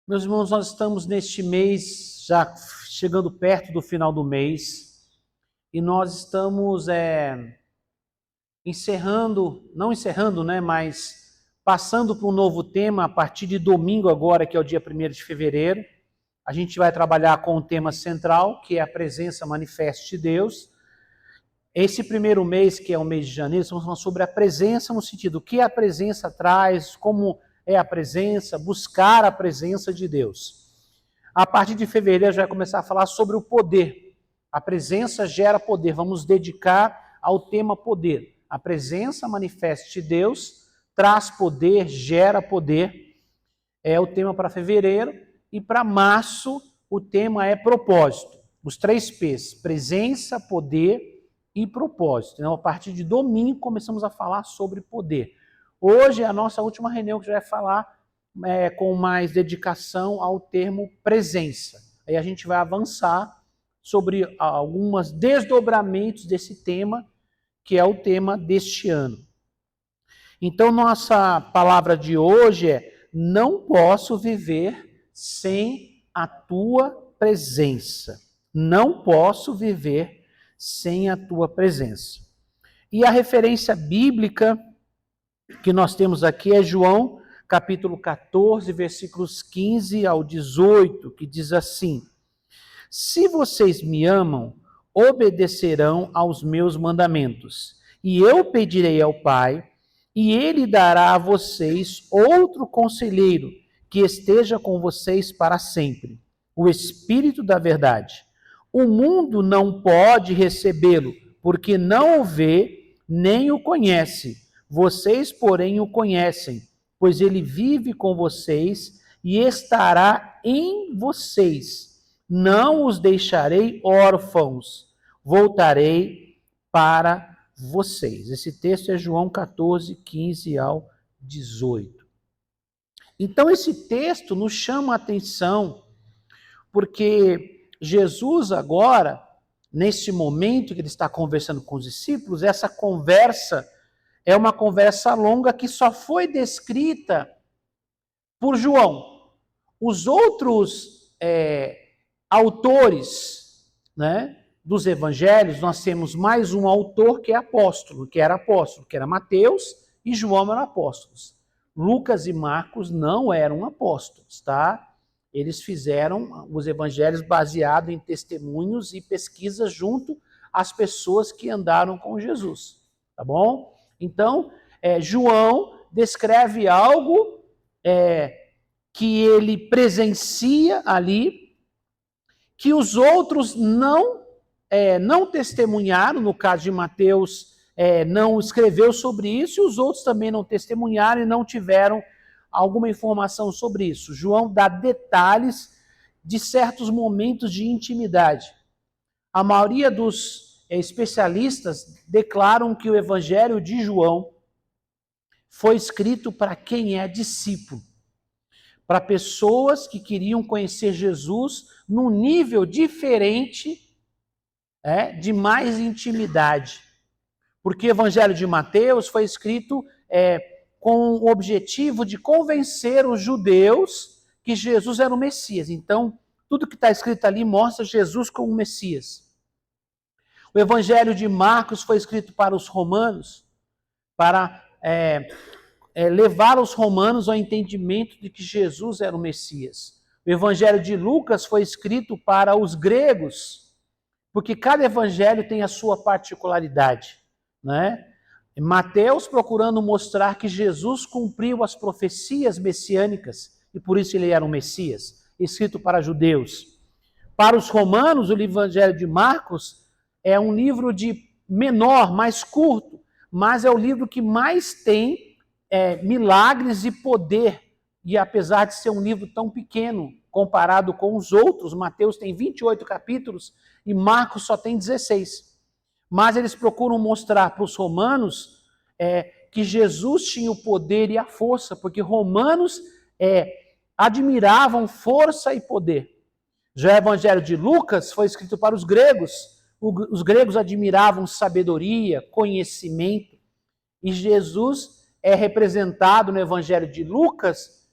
Meus irmãos, nós estamos neste mês, já chegando perto do final do mês, e nós estamos mas passando para um novo tema a partir de domingo agora, que é o dia 1º de fevereiro. A gente vai trabalhar com o tema central, que é a presença manifesta de Deus. Esse primeiro mês, que é o mês de janeiro, estamos falando sobre a presença no sentido, o que a presença traz, como é a presença, buscar a presença de Deus. A partir de fevereiro, a gente vai começar a falar sobre o poder. A presença gera poder. Vamos dedicar ao tema poder. A presença manifesta de Deus traz poder, gera poder. É o tema para fevereiro. E para março, o tema é propósito. Os 3 P's: presença, poder e propósito. Então, a partir de domingo, começamos a falar sobre poder. Hoje é a nossa última reunião, que já vai falar com mais dedicação ao termo presença. Aí a gente vai avançar sobre alguns desdobramentos desse tema, que é o tema deste ano. Então, nossa palavra de hoje é: não posso viver sem a tua presença. Não posso viver sem a tua presença. E a referência bíblica que nós temos aqui é João, capítulo 14, versículos 15 ao 18, que diz assim: se vocês me amam, obedecerão aos meus mandamentos, e eu pedirei ao Pai, e ele dará a vocês outro conselheiro, que esteja com vocês para sempre, o Espírito da verdade. O mundo não pode recebê-lo, porque não o vê, nem o conhece. Vocês, porém, o conhecem, pois ele vive com vocês e estará em vocês. Não os deixarei órfãos, voltarei para vocês. Esse texto é João 14, 15 ao 18. Então, esse texto nos chama a atenção, porque Jesus agora, nesse momento que ele está conversando com os discípulos, essa conversa é uma conversa longa que só foi descrita por João. Os outros autores, dos evangelhos, nós temos mais um autor que era apóstolo, que era Mateus, e João eram apóstolos. Lucas e Marcos não eram apóstolos, tá? Eles fizeram os evangelhos baseados em testemunhos e pesquisas junto às pessoas que andaram com Jesus, tá bom? Então, João descreve algo que ele presencia ali, que os outros não testemunharam. No caso de Mateus, não escreveu sobre isso, e os outros também não testemunharam e não tiveram alguma informação sobre isso. João dá detalhes de certos momentos de intimidade. A maioria dos especialistas declaram que o Evangelho de João foi escrito para quem é discípulo, para pessoas que queriam conhecer Jesus num nível diferente, de mais intimidade. Porque o Evangelho de Mateus foi escrito com o objetivo de convencer os judeus que Jesus era o Messias. Então, tudo que está escrito ali mostra Jesus como o Messias. O Evangelho de Marcos foi escrito para os romanos, para levar os romanos ao entendimento de que Jesus era o Messias. O Evangelho de Lucas foi escrito para os gregos, porque cada evangelho tem a sua particularidade, Mateus procurando mostrar que Jesus cumpriu as profecias messiânicas, e por isso ele era um Messias, escrito para judeus. Para os romanos, o Evangelho de Marcos é um livro menor, mais curto, mas é o livro que mais tem milagres e poder. E apesar de ser um livro tão pequeno, comparado com os outros, Mateus tem 28 capítulos e Marcos só tem 16. Mas eles procuram mostrar para os romanos que Jesus tinha o poder e a força, porque romanos admiravam força e poder. Já o Evangelho de Lucas foi escrito para os gregos. Os gregos admiravam sabedoria, conhecimento, e Jesus é representado no Evangelho de Lucas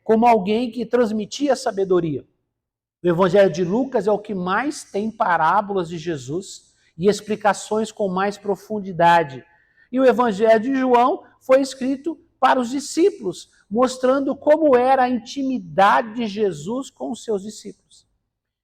como alguém que transmitia sabedoria. O Evangelho de Lucas é o que mais tem parábolas de Jesus e explicações com mais profundidade. E o Evangelho de João foi escrito para os discípulos, mostrando como era a intimidade de Jesus com os seus discípulos.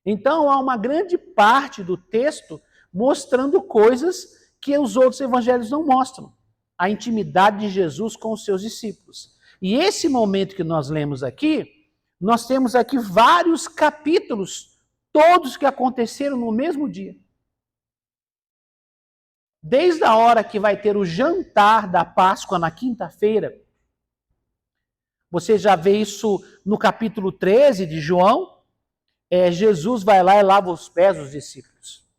Então, há uma grande parte do texto mostrando coisas que os outros evangelhos não mostram. A intimidade de Jesus com os seus discípulos. E esse momento que nós lemos aqui, nós temos aqui vários capítulos, todos que aconteceram no mesmo dia. Desde a hora que vai ter o jantar da Páscoa na quinta-feira, você já vê isso no capítulo 13 de João, Jesus vai lá e lava os pés dos discípulos.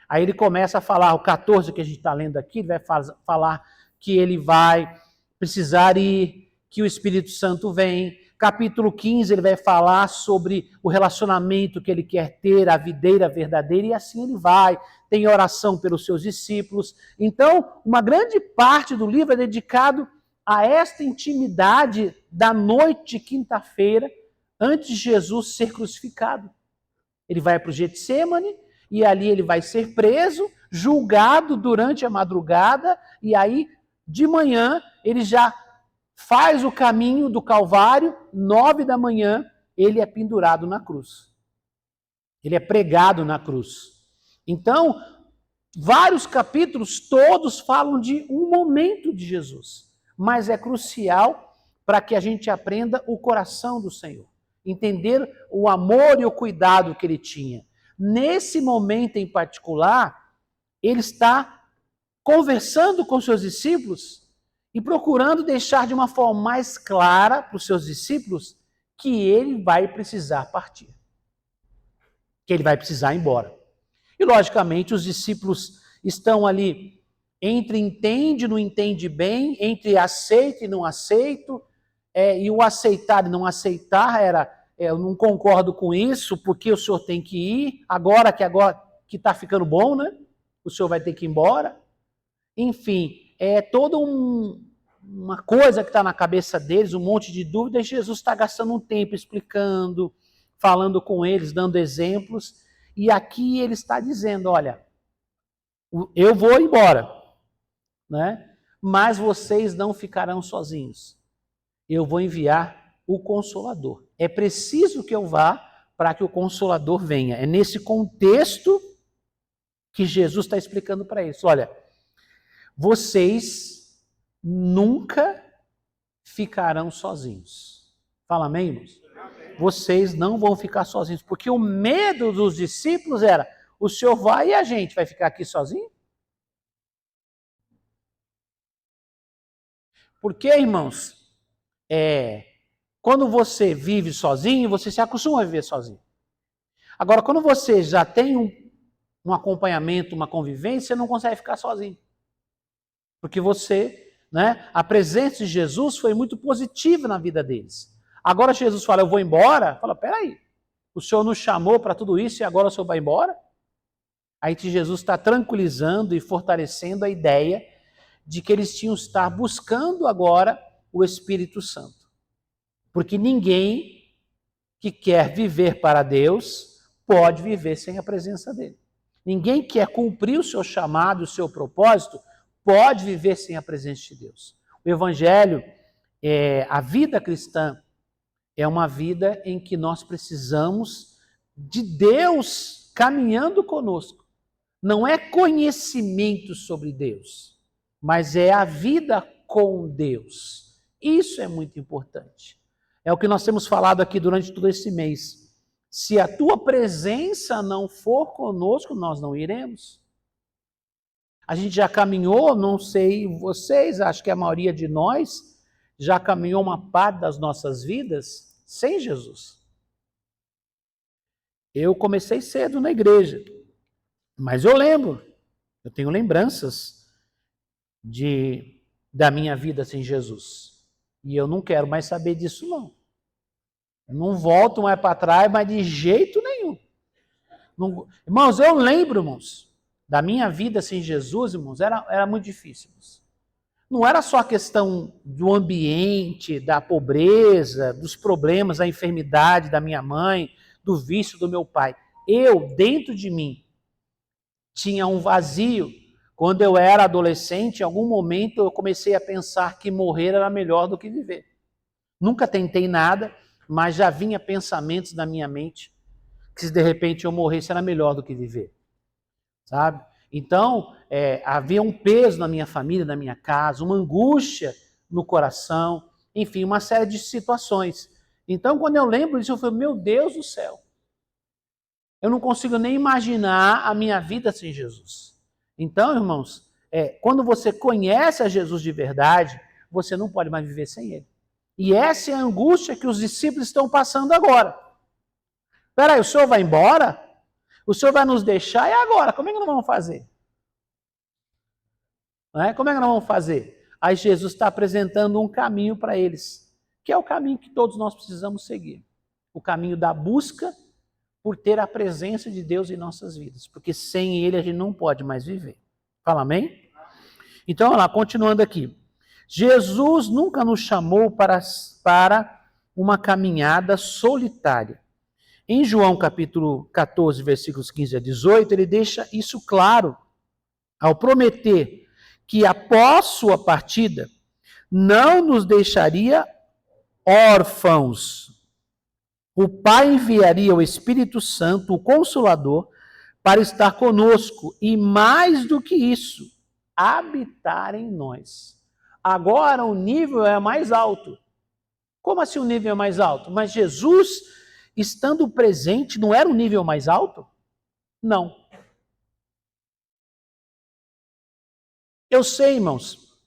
Aí ele começa a falar, o 14 que a gente está lendo aqui, ele vai falar que ele vai precisar ir, que o Espírito Santo vem. Capítulo 15 ele vai falar sobre o relacionamento que ele quer ter, a videira verdadeira, e assim ele vai. Tem oração pelos seus discípulos. Então, uma grande parte do livro é dedicado a esta intimidade da noite de quinta-feira, antes de Jesus ser crucificado. Ele vai para o Getsêmani, e ali ele vai ser preso, julgado durante a madrugada, e aí, de manhã, ele já faz o caminho do Calvário, 9 da manhã, ele é pendurado na cruz. Ele é pregado na cruz. Então, vários capítulos, todos falam de um momento de Jesus, mas é crucial para que a gente aprenda o coração do Senhor, entender o amor e o cuidado que ele tinha. Nesse momento em particular, ele está conversando com seus discípulos e procurando deixar de uma forma mais clara para os seus discípulos que ele vai precisar partir, que ele vai precisar ir embora. E, logicamente, os discípulos estão ali entre entende e não entende bem, entre aceito e não aceito, e o aceitar e não aceitar era, eu não concordo com isso, porque o senhor tem que ir, agora que está ficando bom, né? O senhor vai ter que ir embora. Enfim, é toda uma coisa que está na cabeça deles, um monte de dúvidas, e Jesus está gastando um tempo explicando, falando com eles, dando exemplos, e aqui ele está dizendo, olha, eu vou embora, né? Mas vocês não ficarão sozinhos. Eu vou enviar o Consolador. É preciso que eu vá para que o Consolador venha. É nesse contexto que Jesus está explicando para eles. Olha, vocês nunca ficarão sozinhos. Fala amém, irmãos? Amém. Vocês não vão ficar sozinhos, porque o medo dos discípulos era, o senhor vai e a gente vai ficar aqui sozinho? Porque, irmãos, quando você vive sozinho, você se acostuma a viver sozinho. Agora, quando você já tem um acompanhamento, uma convivência, você não consegue ficar sozinho. Porque você, né, a presença de Jesus foi muito positiva na vida deles. Agora Jesus fala, eu vou embora. Fala, peraí, o senhor nos chamou para tudo isso e agora o senhor vai embora? Aí Jesus está tranquilizando e fortalecendo a ideia de que eles tinham que estar buscando agora o Espírito Santo. Porque ninguém que quer viver para Deus pode viver sem a presença dele. Ninguém que quer cumprir o seu chamado, o seu propósito, pode viver sem a presença de Deus. O Evangelho, a vida cristã, é uma vida em que nós precisamos de Deus caminhando conosco. Não é conhecimento sobre Deus, mas é a vida com Deus. Isso é muito importante. É o que nós temos falado aqui durante todo esse mês. Se a tua presença não for conosco, nós não iremos. A gente já caminhou, não sei vocês, acho que a maioria de nós já caminhou uma parte das nossas vidas sem Jesus. Eu comecei cedo na igreja, mas eu lembro, eu tenho lembranças da minha vida sem Jesus. E eu não quero mais saber disso, não. Eu não volto mais para trás, mas de jeito nenhum. Não, irmãos, eu lembro, irmãos, da minha vida sem Jesus, irmãos, era muito difícil. Irmãos. Não era só a questão do ambiente, da pobreza, dos problemas, da enfermidade da minha mãe, do vício do meu pai. Eu, dentro de mim, tinha um vazio. Quando eu era adolescente, em algum momento eu comecei a pensar que morrer era melhor do que viver. Nunca tentei nada, mas já vinha pensamentos na minha mente que se de repente eu morresse era melhor do que viver, sabe? Então, havia um peso na minha família, na minha casa, uma angústia no coração, enfim, uma série de situações. Então, quando eu lembro disso, eu falo, meu Deus do céu, eu não consigo nem imaginar a minha vida sem Jesus. Então, irmãos, quando você conhece a Jesus de verdade, você não pode mais viver sem ele. E essa é a angústia que os discípulos estão passando agora. Peraí, o senhor vai embora? O senhor vai nos deixar? E agora? Como é que nós vamos fazer? Como é que nós vamos fazer? Aí Jesus está apresentando um caminho para eles, que é o caminho que todos nós precisamos seguir. O caminho da busca por ter a presença de Deus em nossas vidas. Porque sem ele a gente não pode mais viver. Fala amém? Então, olha lá, continuando aqui. Jesus nunca nos chamou para uma caminhada solitária. Em João capítulo 14, versículos 15 a 18, ele deixa isso claro ao prometer que após sua partida não nos deixaria órfãos. O Pai enviaria o Espírito Santo, o Consolador, para estar conosco e mais do que isso, habitar em nós. Agora o nível é mais alto. Como assim o nível é mais alto? Mas Jesus, estando presente, não era o nível mais alto? Não. Eu sei, irmãos,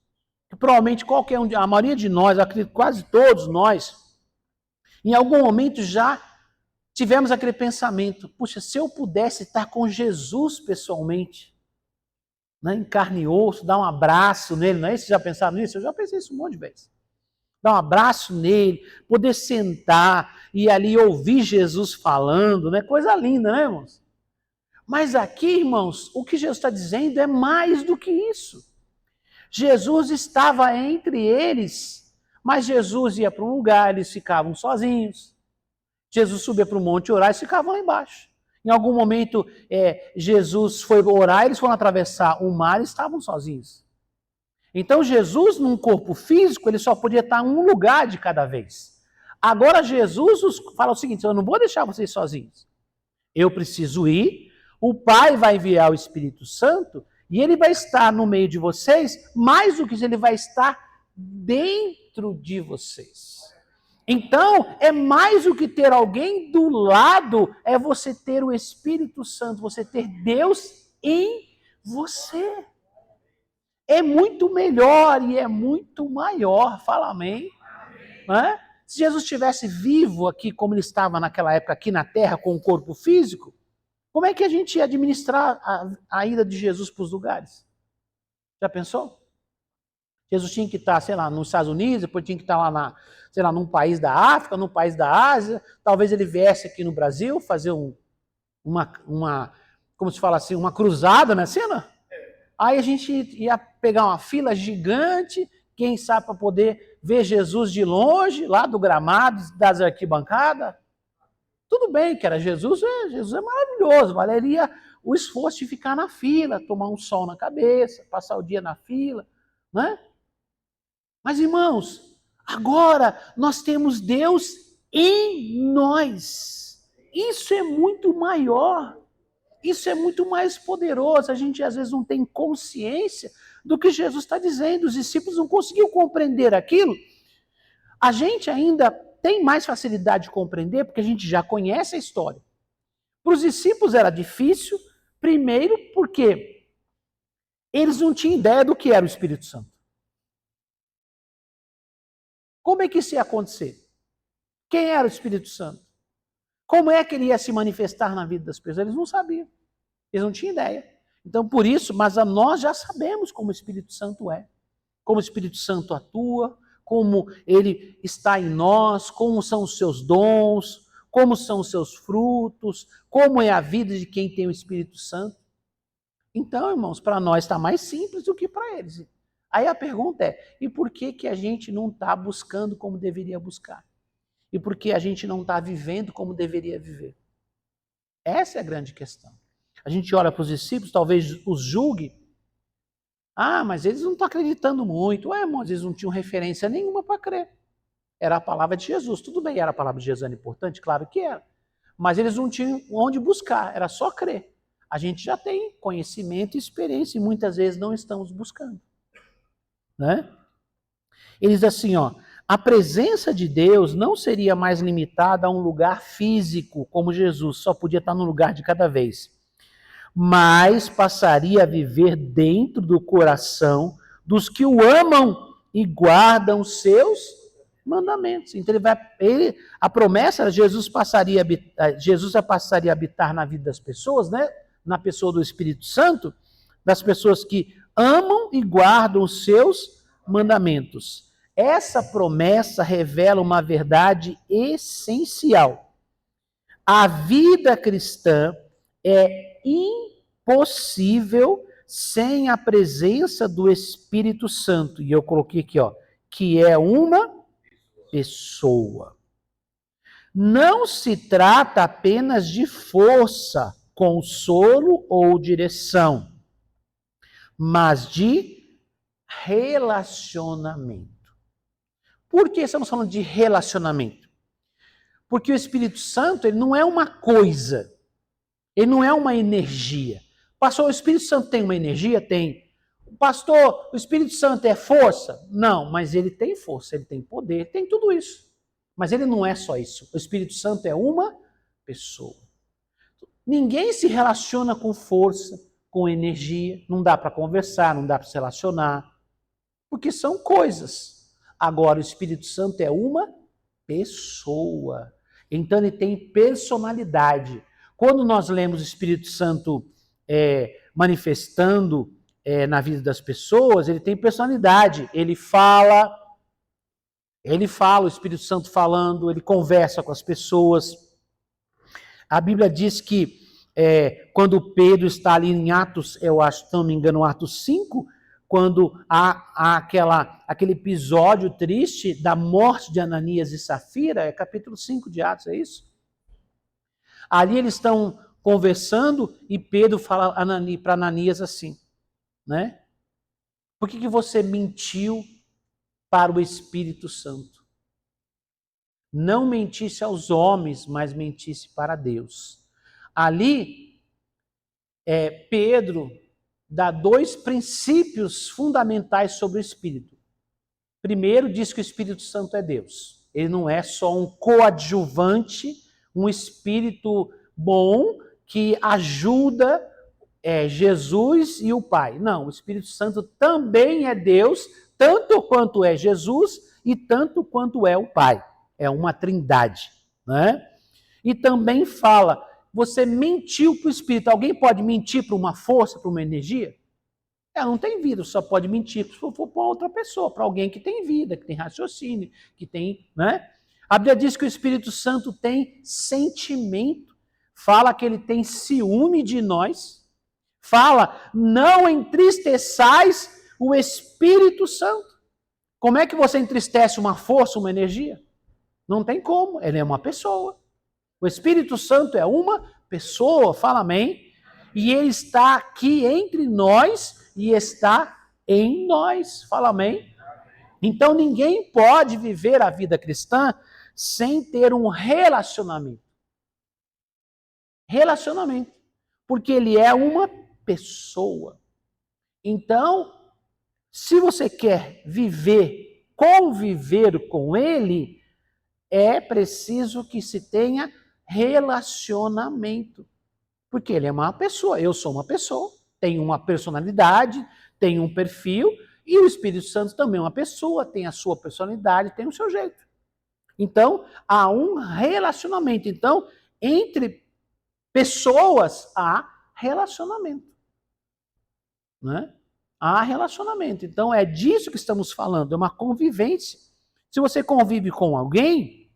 que provavelmente qualquer um, a maioria de nós, acredito quase todos nós, em algum momento já tivemos aquele pensamento, puxa, se eu pudesse estar com Jesus pessoalmente, né, em carne e osso, dar um abraço nele, não é isso? Vocês já pensaram nisso? Eu já pensei isso um monte de vezes. Dar um abraço nele, poder sentar e ali ouvir Jesus falando, né? Coisa linda, né, irmãos? Mas aqui, irmãos, o que Jesus está dizendo é mais do que isso. Jesus estava entre eles, mas Jesus ia para um lugar, eles ficavam sozinhos. Jesus subia para o monte orar e eles ficavam lá embaixo. Em algum momento, Jesus foi orar, eles foram atravessar o mar e estavam sozinhos. Então, Jesus, num corpo físico, ele só podia estar em um lugar de cada vez. Agora, Jesus fala o seguinte, eu não vou deixar vocês sozinhos. Eu preciso ir, o Pai vai enviar o Espírito Santo e ele vai estar no meio de vocês, mais do que isso, ele vai estar dentro de vocês. Então, é mais do que ter alguém do lado, é você ter o Espírito Santo, você ter Deus em você. É muito melhor e é muito maior, fala amém. Né? Se Jesus estivesse vivo aqui, como ele estava naquela época aqui na terra, com o corpo físico, como é que a gente ia administrar a ida de Jesus para os lugares? Já pensou? Jesus tinha que estar, sei lá, nos Estados Unidos, depois tinha que estar lá, sei lá, num país da África, num país da Ásia, talvez ele viesse aqui no Brasil fazer como se fala assim, uma cruzada, né, cena? Aí a gente ia pegar uma fila gigante, quem sabe para poder ver Jesus de longe, lá do gramado, das arquibancadas. Tudo bem que era Jesus é maravilhoso, valeria o esforço de ficar na fila, tomar um sol na cabeça, passar o dia na fila, né? Mas, irmãos, agora nós temos Deus em nós. Isso é muito maior. Isso é muito mais poderoso. A gente às vezes não tem consciência do que Jesus está dizendo. Os discípulos não conseguiam compreender aquilo. A gente ainda tem mais facilidade de compreender porque a gente já conhece a história. Para os discípulos era difícil, primeiro porque eles não tinham ideia do que era o Espírito Santo. Como é que isso ia acontecer? Quem era o Espírito Santo? Como é que ele ia se manifestar na vida das pessoas? Eles não sabiam. Eles não tinham ideia. Então, por isso, mas nós já sabemos como o Espírito Santo é. Como o Espírito Santo atua, como ele está em nós, como são os seus dons, como são os seus frutos, como é a vida de quem tem o Espírito Santo. Então, irmãos, para nós está mais simples do que para eles. Aí a pergunta é, e por que a gente não está buscando como deveria buscar? E por que a gente não está vivendo como deveria viver? Essa é a grande questão. A gente olha para os discípulos, talvez os julgue. Ah, mas eles não estão acreditando muito. Ué, irmãos, eles não tinham referência nenhuma para crer. Era a palavra de Jesus. Tudo bem, era a palavra de Jesus, era importante? Claro que era. Mas eles não tinham onde buscar, era só crer. A gente já tem conhecimento e experiência e muitas vezes não estamos buscando. Né? Eles assim, ó, a presença de Deus não seria mais limitada a um lugar físico, como Jesus, só podia estar num lugar de cada vez, mas passaria a viver dentro do coração dos que o amam e guardam seus mandamentos. Então a promessa era Jesus passaria a habitar na vida das pessoas, né? Na pessoa do Espírito Santo, das pessoas que amam e guardam os seus mandamentos. Essa promessa revela uma verdade essencial. A vida cristã é impossível sem a presença do Espírito Santo. E eu coloquei aqui, ó, que é uma pessoa. Não se trata apenas de força, consolo ou direção, mas de relacionamento. Por que estamos falando de relacionamento? Porque o Espírito Santo, ele não é uma coisa, ele não é uma energia. Pastor, o Espírito Santo tem uma energia? Tem. Pastor, o Espírito Santo é força? Não, mas ele tem força, ele tem poder, tem tudo isso. Mas ele não é só isso. O Espírito Santo é uma pessoa. Ninguém se relaciona com força, com energia. Não dá para conversar, não dá para se relacionar. Porque são coisas. Agora, o Espírito Santo é uma pessoa. Então, ele tem personalidade. Quando nós lemos o Espírito Santo manifestando na vida das pessoas, ele tem personalidade. Ele fala, o Espírito Santo falando, ele conversa com as pessoas. A Bíblia diz que quando Pedro está ali em Atos, eu acho, se não me engano, Atos 5, quando há aquele episódio triste da morte de Ananias e Safira, é capítulo 5 de Atos, é isso? Ali eles estão conversando e Pedro fala para Ananias assim, né? Por que você mentiu para o Espírito Santo? Não mentisse aos homens, mas mentisse para Deus. Ali, Pedro dá dois princípios fundamentais sobre o Espírito. Primeiro, diz que o Espírito Santo é Deus. Ele não é só um coadjuvante, um Espírito bom que ajuda Jesus e o Pai. Não, o Espírito Santo também é Deus, tanto quanto é Jesus e tanto quanto é o Pai. É uma trindade, né? E também fala, você mentiu para o Espírito. Alguém pode mentir para uma força, para uma energia? Ela não tem vida, só pode mentir se for para outra pessoa, para alguém que tem vida, que tem raciocínio, que tem, né? A Bíblia diz que o Espírito Santo tem sentimento, fala que ele tem ciúme de nós, fala, não entristeçais o Espírito Santo. Como é que você entristece uma força, uma energia? Não tem como, ele é uma pessoa. O Espírito Santo é uma pessoa, fala amém, e ele está aqui entre nós e está em nós, fala amém. Então ninguém pode viver a vida cristã sem ter um relacionamento. Relacionamento, porque ele é uma pessoa. Então, se você quer conviver com ele, é preciso que se tenha relacionamento. Porque ele é uma pessoa, eu sou uma pessoa, tenho uma personalidade, tenho um perfil, e o Espírito Santo também é uma pessoa, tem a sua personalidade, tem o seu jeito. Então, há um relacionamento. Então, entre pessoas, há relacionamento. Né? Há relacionamento. Então, é disso que estamos falando, é uma convivência. Se você convive com alguém,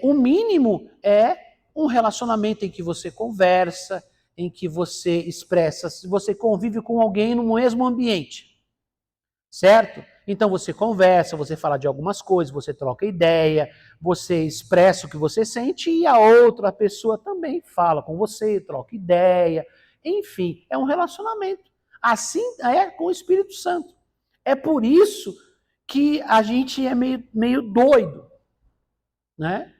o mínimo é um relacionamento em que você conversa, em que você expressa, se você convive com alguém no mesmo ambiente. certo? Então você conversa, você fala de algumas coisas, você troca ideia, você expressa o que você sente e a outra pessoa também fala com você, troca ideia. Enfim, é um relacionamento. Assim é com o Espírito Santo. É por isso que a gente é meio doido, né?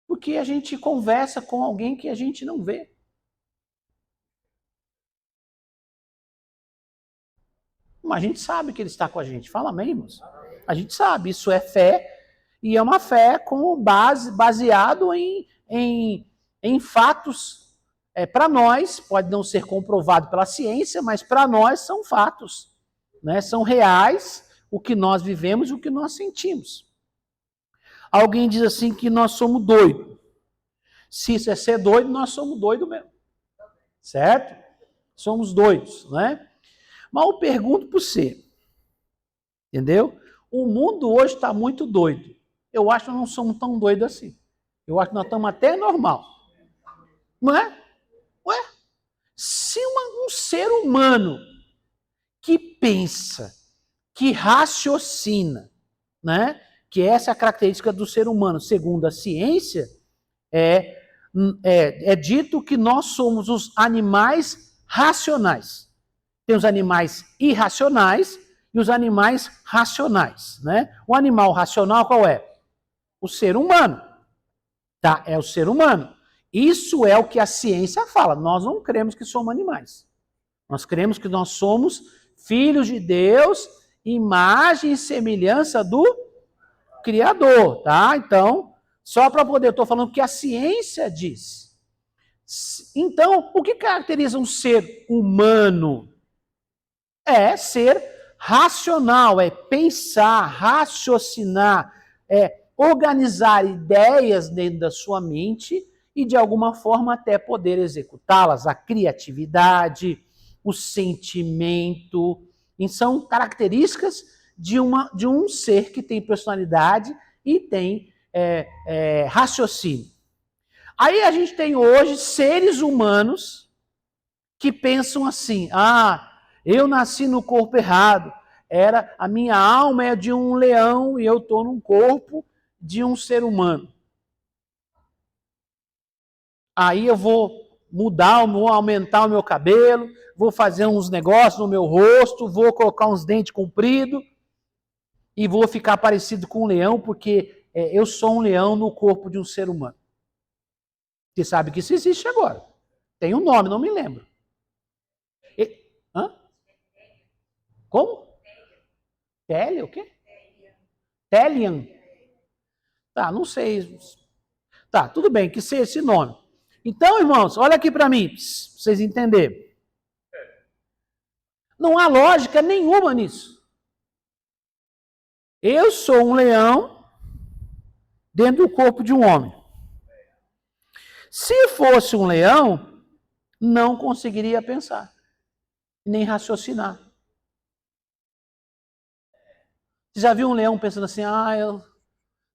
Porque a gente conversa com alguém que a gente não vê. Mas a gente sabe que ele está com a gente. Fala amém, irmãos? A gente sabe, isso é fé, e é uma fé com baseado em fatos. Para nós, pode não ser comprovado pela ciência, mas para nós são fatos. Né? São reais o que nós vivemos e o que nós sentimos. Alguém diz assim que nós somos doidos. Se isso é ser doido, nós somos doidos mesmo. Certo? Somos doidos, né? Mas eu pergunto para você, entendeu? O mundo hoje está muito doido. Eu acho que nós não somos tão doidos assim. Eu acho que nós estamos até normal. Não é? Ué? Se um ser humano que pensa, que raciocina, né? Que essa é a característica do ser humano, segundo a ciência, é dito que nós somos os animais racionais. Tem os animais irracionais e os animais racionais, né? O animal racional qual é? O ser humano, tá? É o ser humano. Isso é o que a ciência fala. Nós não cremos que somos animais. Nós cremos que nós somos filhos de Deus, imagem e semelhança do Criador, tá? Então, só para poder, eu estou falando o que a ciência diz. Então, o que caracteriza um ser humano? É ser racional, é pensar, raciocinar, é organizar ideias dentro da sua mente e de alguma forma até poder executá-las. A criatividade, o sentimento, e são características de um ser que tem personalidade e tem raciocínio. Aí a gente tem hoje seres humanos que pensam assim, eu nasci no corpo errado, a minha alma é de um leão e eu estou num corpo de um ser humano. Aí eu vou mudar, vou aumentar o meu cabelo, vou fazer uns negócios no meu rosto, vou colocar uns dentes compridos e vou ficar parecido com um leão porque eu sou um leão no corpo de um ser humano. Você sabe que isso existe agora. Tem um nome, não me lembro. Hã? Como? Télia, o quê? Telian. Tá, não sei. Tá, tudo bem, que seja esse nome. Então, irmãos, olha aqui para mim, pra vocês entenderem. Não há lógica nenhuma nisso. Eu sou um leão dentro do corpo de um homem. Se fosse um leão, não conseguiria pensar, nem raciocinar. Você já viu um leão pensando assim, eu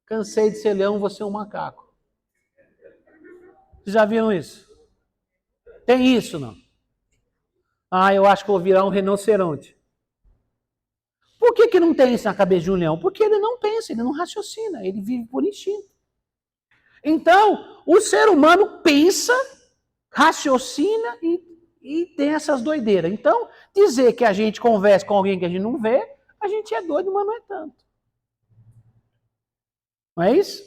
cansei de ser leão, vou ser um macaco. Vocês já viram isso? Tem isso, não? Eu acho que vou virar um rinoceronte. Por que não tem isso na cabeça de um leão? Porque ele não pensa, ele não raciocina, ele vive por instinto. Então, o ser humano pensa, raciocina e tem essas doideiras. Então, dizer que a gente conversa com alguém que a gente não vê, a gente é doido, mas não é tanto. Não é isso?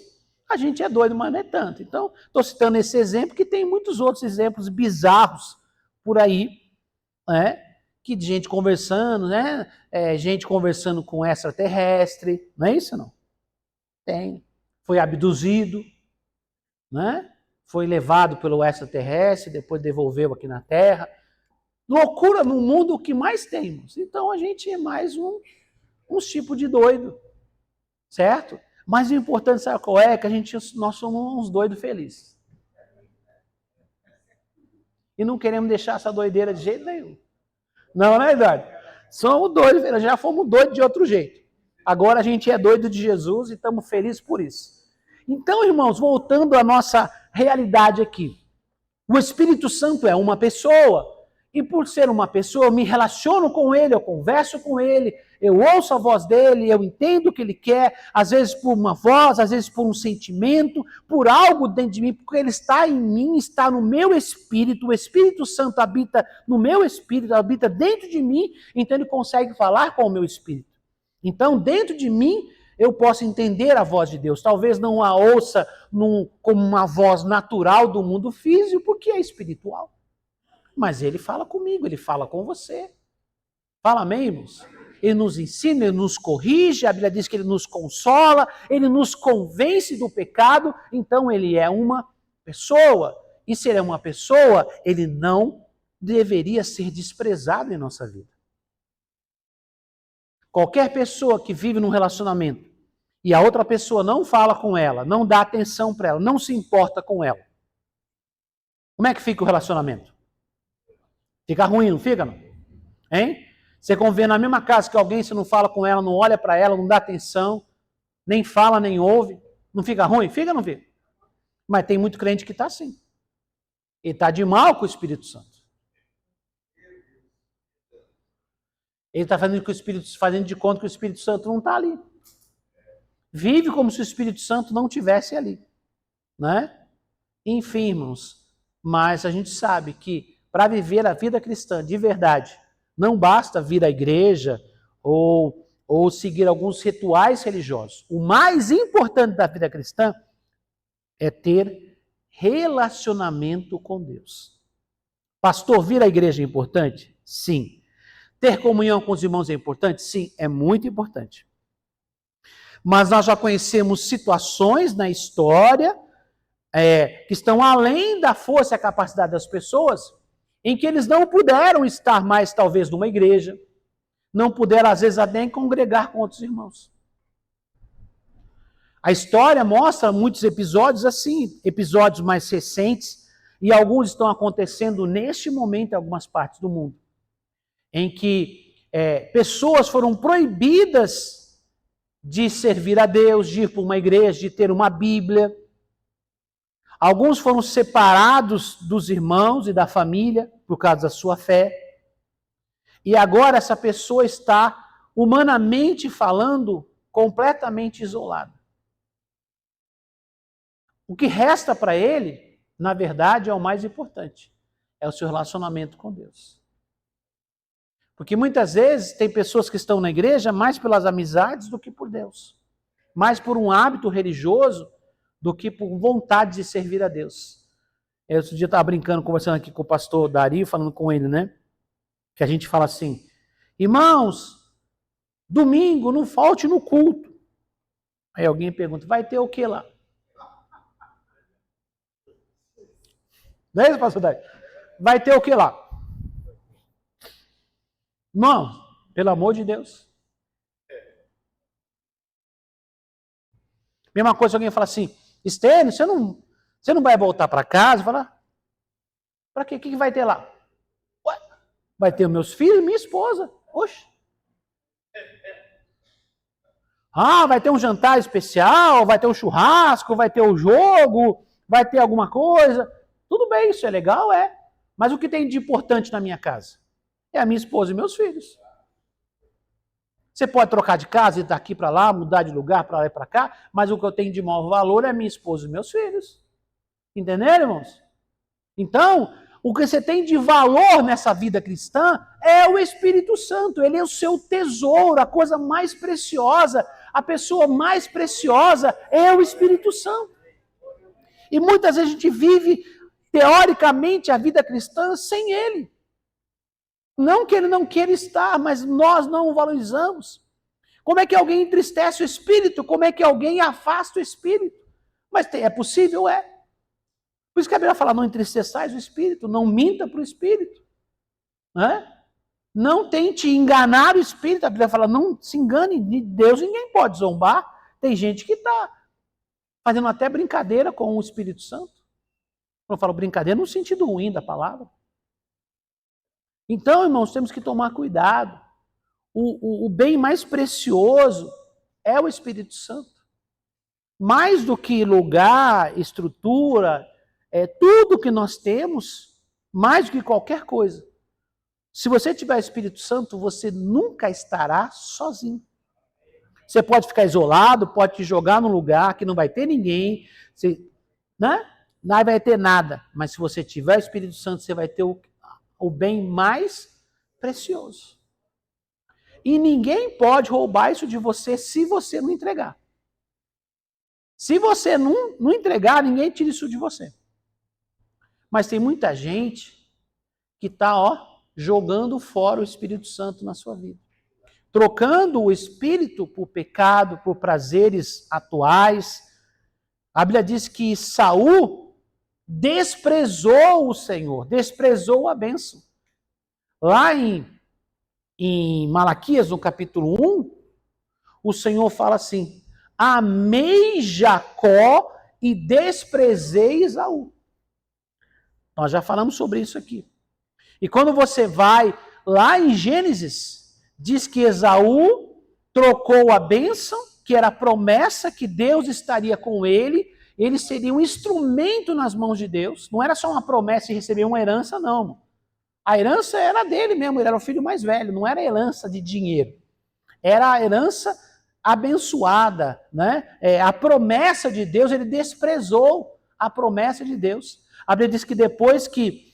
A gente é doido, mas não é tanto. Então, estou citando esse exemplo, que tem muitos outros exemplos bizarros por aí, né? Que de gente conversando, né? Gente conversando com extraterrestre, não é isso, não? Tem. Foi abduzido, né? Foi levado pelo extraterrestre, depois devolveu aqui na Terra. Loucura no mundo, o que mais temos. Então a gente é mais um tipo de doido, certo? Mas o importante, sabe qual é? Que nós somos uns doidos felizes. E não queremos deixar essa doideira de jeito nenhum. Não é verdade? Somos doidos, já fomos doidos de outro jeito. Agora a gente é doido de Jesus e estamos felizes por isso. Então, irmãos, voltando à nossa realidade aqui. O Espírito Santo é uma pessoa E por ser uma pessoa, eu me relaciono com ele, eu converso com ele, eu ouço a voz dele, eu entendo o que ele quer, às vezes por uma voz, às vezes por um sentimento, por algo dentro de mim, porque ele está em mim, está no meu espírito, o Espírito Santo habita no meu espírito, habita dentro de mim, então ele consegue falar com o meu espírito. Então, dentro de mim, eu posso entender a voz de Deus. Talvez não a ouça como uma voz natural do mundo físico, porque é espiritual. Mas ele fala comigo, ele fala com você. Fala, amém, irmãos? Ele nos ensina, ele nos corrige, a Bíblia diz que ele nos consola, ele nos convence do pecado, então ele é uma pessoa. E se ele é uma pessoa, ele não deveria ser desprezado em nossa vida. Qualquer pessoa que vive num relacionamento e a outra pessoa não fala com ela, não dá atenção para ela, não se importa com ela, como é que fica o relacionamento? Fica ruim, não fica? Não? Hein? Você convive na mesma casa que alguém, você não fala com ela, não olha para ela, não dá atenção, nem fala, nem ouve. Não fica ruim? Fica ou não fica? Mas tem muito crente que está assim. Ele está de mal com o Espírito Santo. Ele está fazendo de conta que o Espírito Santo não está ali. Vive como se o Espírito Santo não estivesse ali. Né? Enfim, irmãos, mas a gente sabe que para viver a vida cristã de verdade, não basta vir à igreja ou seguir alguns rituais religiosos. O mais importante da vida cristã é ter relacionamento com Deus. Pastor, vir à igreja é importante? Sim. Ter comunhão com os irmãos é importante? Sim, é muito importante. Mas nós já conhecemos situações na história que estão além da força e a capacidade das pessoas, em que eles não puderam estar mais, talvez, numa igreja, não puderam, às vezes, nem congregar com outros irmãos. A história mostra muitos episódios assim, episódios mais recentes, e alguns estão acontecendo neste momento em algumas partes do mundo, em que pessoas foram proibidas de servir a Deus, de ir para uma igreja, de ter uma Bíblia. Alguns foram separados dos irmãos e da família por causa da sua fé. E agora essa pessoa está, humanamente falando, completamente isolada. O que resta para ele, na verdade, é o mais importante. É o seu relacionamento com Deus. Porque muitas vezes tem pessoas que estão na igreja mais pelas amizades do que por Deus. Mais por um hábito religioso do que por vontade de servir a Deus. Esse dia eu estava brincando, conversando aqui com o pastor Dario, falando com ele, né? Que a gente fala assim, irmãos, domingo não falte no culto. Aí alguém pergunta, vai ter o que lá? Não é isso, pastor Dario? Vai ter o que lá? Irmão, pelo amor de Deus. Mesma coisa se alguém fala assim, Estênio, você não vai voltar para casa? Fala, para quê? O que vai ter lá? Ué, vai ter meus filhos e minha esposa. Oxe. Ah, vai ter um jantar especial, vai ter um churrasco, vai ter o jogo, vai ter alguma coisa. Tudo bem, isso é legal, é. Mas o que tem de importante na minha casa? É a minha esposa e meus filhos. Você pode trocar de casa, ir daqui para lá, mudar de lugar para lá e para cá, mas o que eu tenho de maior valor é minha esposa e meus filhos. Entenderam, irmãos? Então, o que você tem de valor nessa vida cristã é o Espírito Santo. Ele é o seu tesouro, a coisa mais preciosa, a pessoa mais preciosa é o Espírito Santo. E muitas vezes a gente vive, teoricamente, a vida cristã sem ele. Não que ele não queira estar, mas nós não o valorizamos. Como é que alguém entristece o Espírito? Como é que alguém afasta o Espírito? Mas é possível, é. Por isso que a Bíblia fala, não entristeçais o Espírito, não minta para o Espírito. Não tente enganar o Espírito. A Bíblia fala, não se engane, de Deus ninguém pode zombar. Tem gente que está fazendo até brincadeira com o Espírito Santo. Eu falo brincadeira no sentido ruim da palavra. Então, irmãos, temos que tomar cuidado. O bem mais precioso é o Espírito Santo. Mais do que lugar, estrutura, tudo que nós temos, mais do que qualquer coisa, Se você tiver o Espírito Santo, você nunca estará sozinho. Você pode ficar isolado, pode te jogar num lugar que não vai ter ninguém, né? Não vai ter nada. Mas se você tiver o Espírito Santo, você vai ter o bem mais precioso. E ninguém pode roubar isso de você se você não entregar. Se você não entregar, ninguém tira isso de você. Mas tem muita gente que está, jogando fora o Espírito Santo na sua vida. Trocando o Espírito por pecado, por prazeres atuais. A Bíblia diz que Saul desprezou o Senhor, desprezou a bênção. Lá em Malaquias, no capítulo 1, o Senhor fala assim: amei Jacó e desprezei Esaú. Nós já falamos sobre isso aqui. E quando você vai lá em Gênesis, diz que Esaú trocou a bênção, que era a promessa que Deus estaria com ele seria um instrumento nas mãos de Deus. Não era só uma promessa de receber uma herança, não. A herança era dele mesmo, ele era o filho mais velho, não era herança de dinheiro. Era a herança abençoada, né? A promessa de Deus, ele desprezou a promessa de Deus. A Bíblia diz que depois que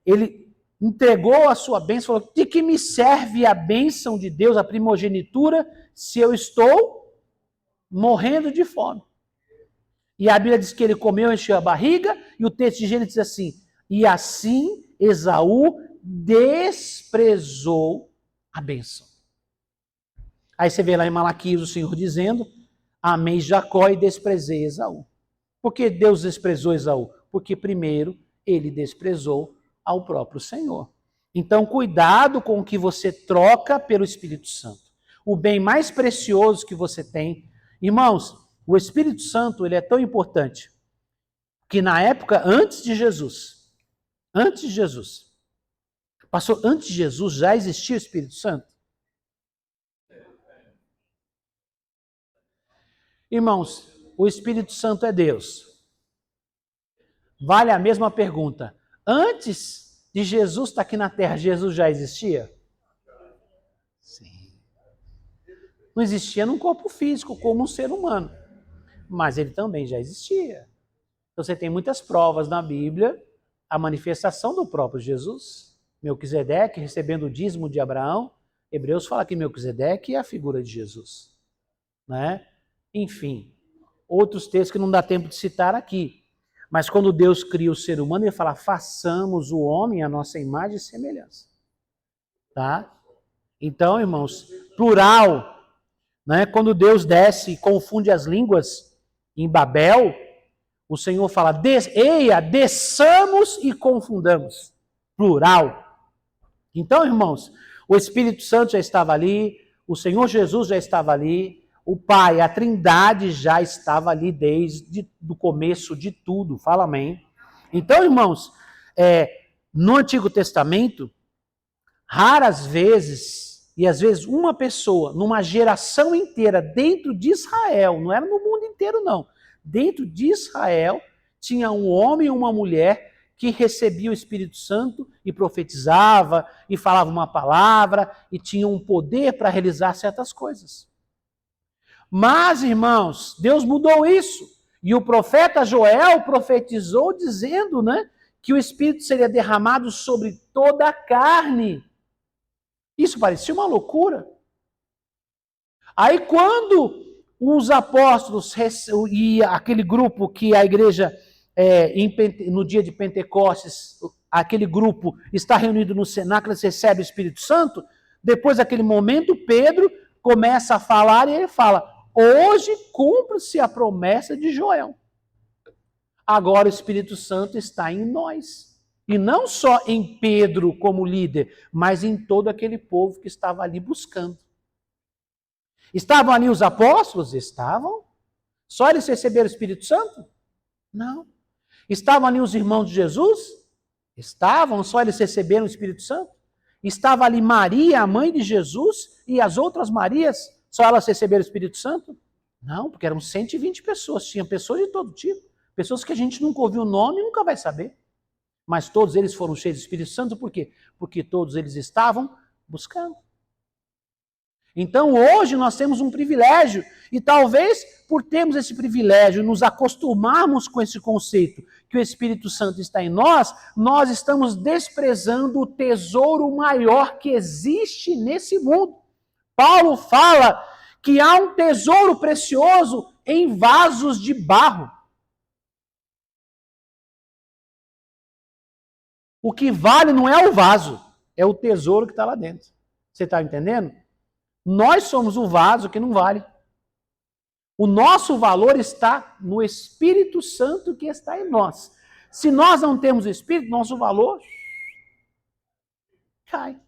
ele entregou a sua bênção, falou: de que me serve a bênção de Deus, a primogenitura, se eu estou morrendo de fome? E a Bíblia diz que ele comeu, encheu a barriga, e o texto de Gênesis diz assim: e assim Esaú desprezou a bênção. Aí você vê lá em Malaquias o Senhor dizendo: amei Jacó e desprezei Esaú. Por que Deus desprezou Esaú? Porque primeiro ele desprezou ao próprio Senhor. Então, cuidado com o que você troca pelo Espírito Santo. O bem mais precioso que você tem. Irmãos, o Espírito Santo, ele é tão importante que na época antes de Jesus, pastor, antes de Jesus já existia o Espírito Santo? Irmãos, o Espírito Santo é Deus. Vale a mesma pergunta. Antes de Jesus estar aqui na Terra, Jesus já existia? Sim. Não existia num corpo físico, como um ser humano. Mas ele também já existia. Então você tem muitas provas na Bíblia, a manifestação do próprio Jesus. Melquisedeque recebendo o dízimo de Abraão. Hebreus fala que Melquisedeque é a figura de Jesus. Né? Enfim, outros textos que não dá tempo de citar aqui. Mas quando Deus cria o ser humano, ele fala: façamos o homem à nossa imagem e semelhança. Tá? Então, irmãos, plural, né? Quando Deus desce e confunde as línguas em Babel, o Senhor fala: eia, desçamos e confundamos. Plural. Então, irmãos, o Espírito Santo já estava ali, o Senhor Jesus já estava ali, o Pai, a Trindade já estava ali desde o começo de tudo. Fala amém. Então, irmãos, no Antigo Testamento, raras vezes, e às vezes uma pessoa, numa geração inteira, dentro de Israel, não era no mundo inteiro não, dentro de Israel, tinha um homem e uma mulher que recebia o Espírito Santo e profetizava, e falava uma palavra, e tinha um poder para realizar certas coisas. Mas, irmãos, Deus mudou isso. E o profeta Joel profetizou dizendo, né, que o Espírito seria derramado sobre toda a carne. Isso parecia uma loucura. Aí quando os apóstolos e aquele grupo que a igreja, no dia de Pentecostes, aquele grupo está reunido no cenáculo, recebe o Espírito Santo, depois daquele momento, Pedro começa a falar e ele fala: hoje cumpre-se a promessa de Joel. Agora o Espírito Santo está em nós. E não só em Pedro como líder, mas em todo aquele povo que estava ali buscando. Estavam ali os apóstolos? Estavam. Só eles receberam o Espírito Santo? Não. Estavam ali os irmãos de Jesus? Estavam. Só eles receberam o Espírito Santo? Estava ali Maria, a mãe de Jesus, e as outras Marias, só elas receberam o Espírito Santo? Não, porque eram 120 pessoas, tinha pessoas de todo tipo. Pessoas que a gente nunca ouviu o nome e nunca vai saber. Mas todos eles foram cheios do Espírito Santo, por quê? Porque todos eles estavam buscando. Então hoje nós temos um privilégio, e talvez por termos esse privilégio, nos acostumarmos com esse conceito que o Espírito Santo está em nós, nós estamos desprezando o tesouro maior que existe nesse mundo. Paulo fala que há um tesouro precioso em vasos de barro. O que vale não é o vaso, é o tesouro que está lá dentro. Você está entendendo? Nós somos o vaso que não vale. O nosso valor está no Espírito Santo que está em nós. Se nós não temos o Espírito, nosso valor cai.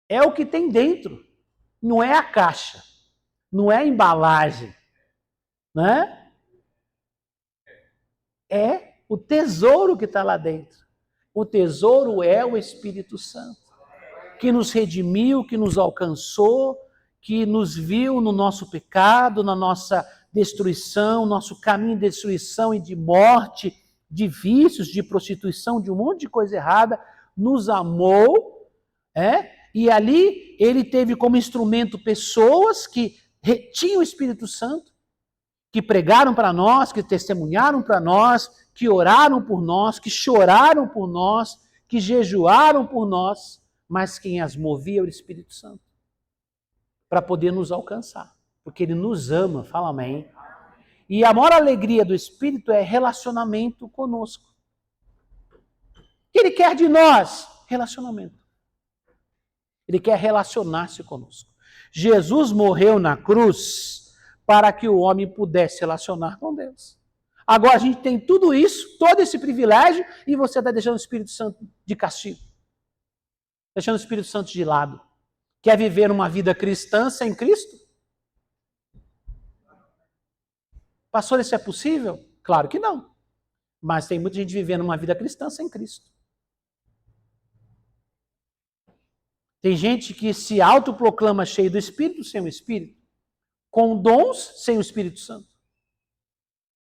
É o que tem dentro. Não é a caixa. Não é a embalagem. Né? É o tesouro que está lá dentro. O tesouro é o Espírito Santo, que nos redimiu, que nos alcançou, que nos viu no nosso pecado, na nossa destruição, nosso caminho de destruição e de morte, de vícios, de prostituição, de um monte de coisa errada, nos amou, e ali ele teve como instrumento pessoas que tinham o Espírito Santo, que pregaram para nós, que testemunharam para nós, que oraram por nós, que choraram por nós, que jejuaram por nós, mas quem as movia é o Espírito Santo, para poder nos alcançar, porque ele nos ama, fala amém. E a maior alegria do Espírito é relacionamento conosco. O que ele quer de nós? Relacionamento. Ele quer relacionar-se conosco. Jesus morreu na cruz para que o homem pudesse relacionar com Deus. Agora a gente tem tudo isso, todo esse privilégio, e você está deixando o Espírito Santo de castigo. Deixando o Espírito Santo de lado. Quer viver uma vida cristã sem Cristo? Pastor, isso é possível? Claro que não. Mas tem muita gente vivendo uma vida cristã sem Cristo. Tem gente que se autoproclama cheio do Espírito sem o Espírito. Com dons sem o Espírito Santo.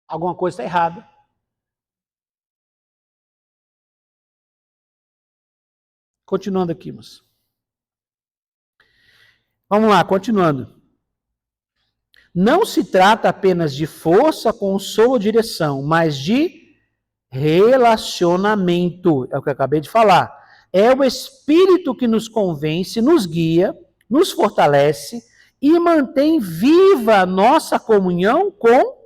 Alguma coisa está errada. Continuando aqui, moço. Vamos lá, continuando. Não se trata apenas de força, consolo ou direção, mas de relacionamento. É o que eu acabei de falar. É o Espírito que nos convence, nos guia, nos fortalece e mantém viva a nossa comunhão com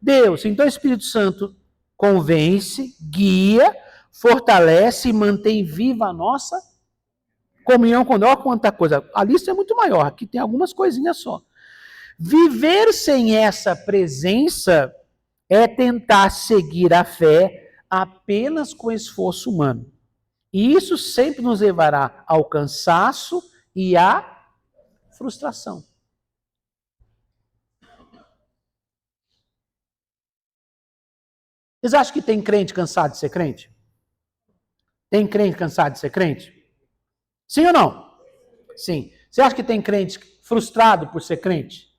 Deus. Então o Espírito Santo convence, guia, fortalece e mantém viva a nossa comunhão com Deus. Olha quanta coisa. A lista é muito maior, aqui tem algumas coisinhas só. Viver sem essa presença é tentar seguir a fé apenas com esforço humano. E isso sempre nos levará ao cansaço e à frustração. Vocês acham que tem crente cansado de ser crente? Tem crente cansado de ser crente? Sim ou não? Sim. Você acha que tem crente frustrado por ser crente?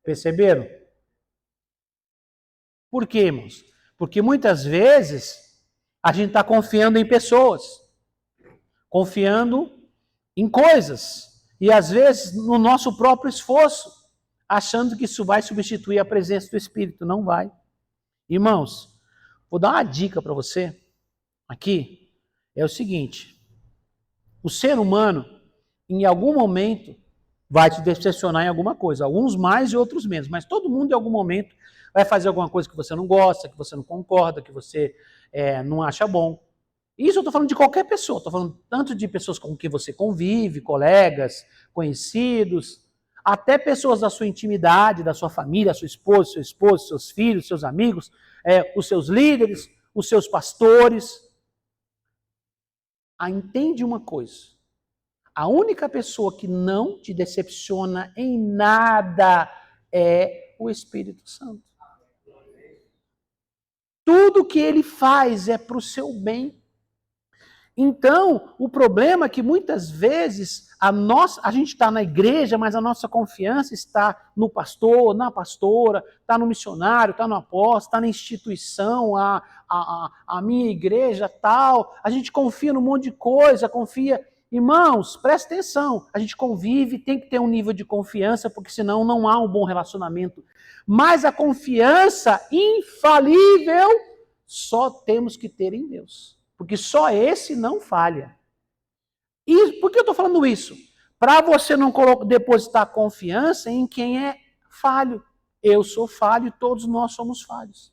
Perceberam? Por quê, irmãos? Porque muitas vezes a gente está confiando em pessoas, confiando em coisas, e às vezes no nosso próprio esforço, achando que isso vai substituir a presença do Espírito. Não vai. Irmãos, vou dar uma dica para você aqui, é o seguinte: o ser humano, em algum momento, vai te decepcionar em alguma coisa, alguns mais e outros menos, mas todo mundo em algum momento vai fazer alguma coisa que você não gosta, que você não concorda, que você não acha bom. Isso eu estou falando de qualquer pessoa, estou falando tanto de pessoas com quem você convive, colegas, conhecidos, até pessoas da sua intimidade, da sua família, sua esposa, seu esposo, seus filhos, seus amigos, os seus líderes, os seus pastores. Entende uma coisa: a única pessoa que não te decepciona em nada é o Espírito Santo. Tudo que ele faz é para o seu bem. Então, o problema é que muitas vezes a gente está na igreja, mas a nossa confiança está no pastor, na pastora, está no missionário, está no apóstolo, está na instituição, a minha igreja tal. A gente confia num monte de coisa, confia. Irmãos, presta atenção, a gente convive, tem que ter um nível de confiança, porque senão não há um bom relacionamento. Mas a confiança infalível só temos que ter em Deus. Porque só esse não falha. E por que eu estou falando isso? Para você não depositar confiança em quem é falho. Eu sou falho e todos nós somos falhos.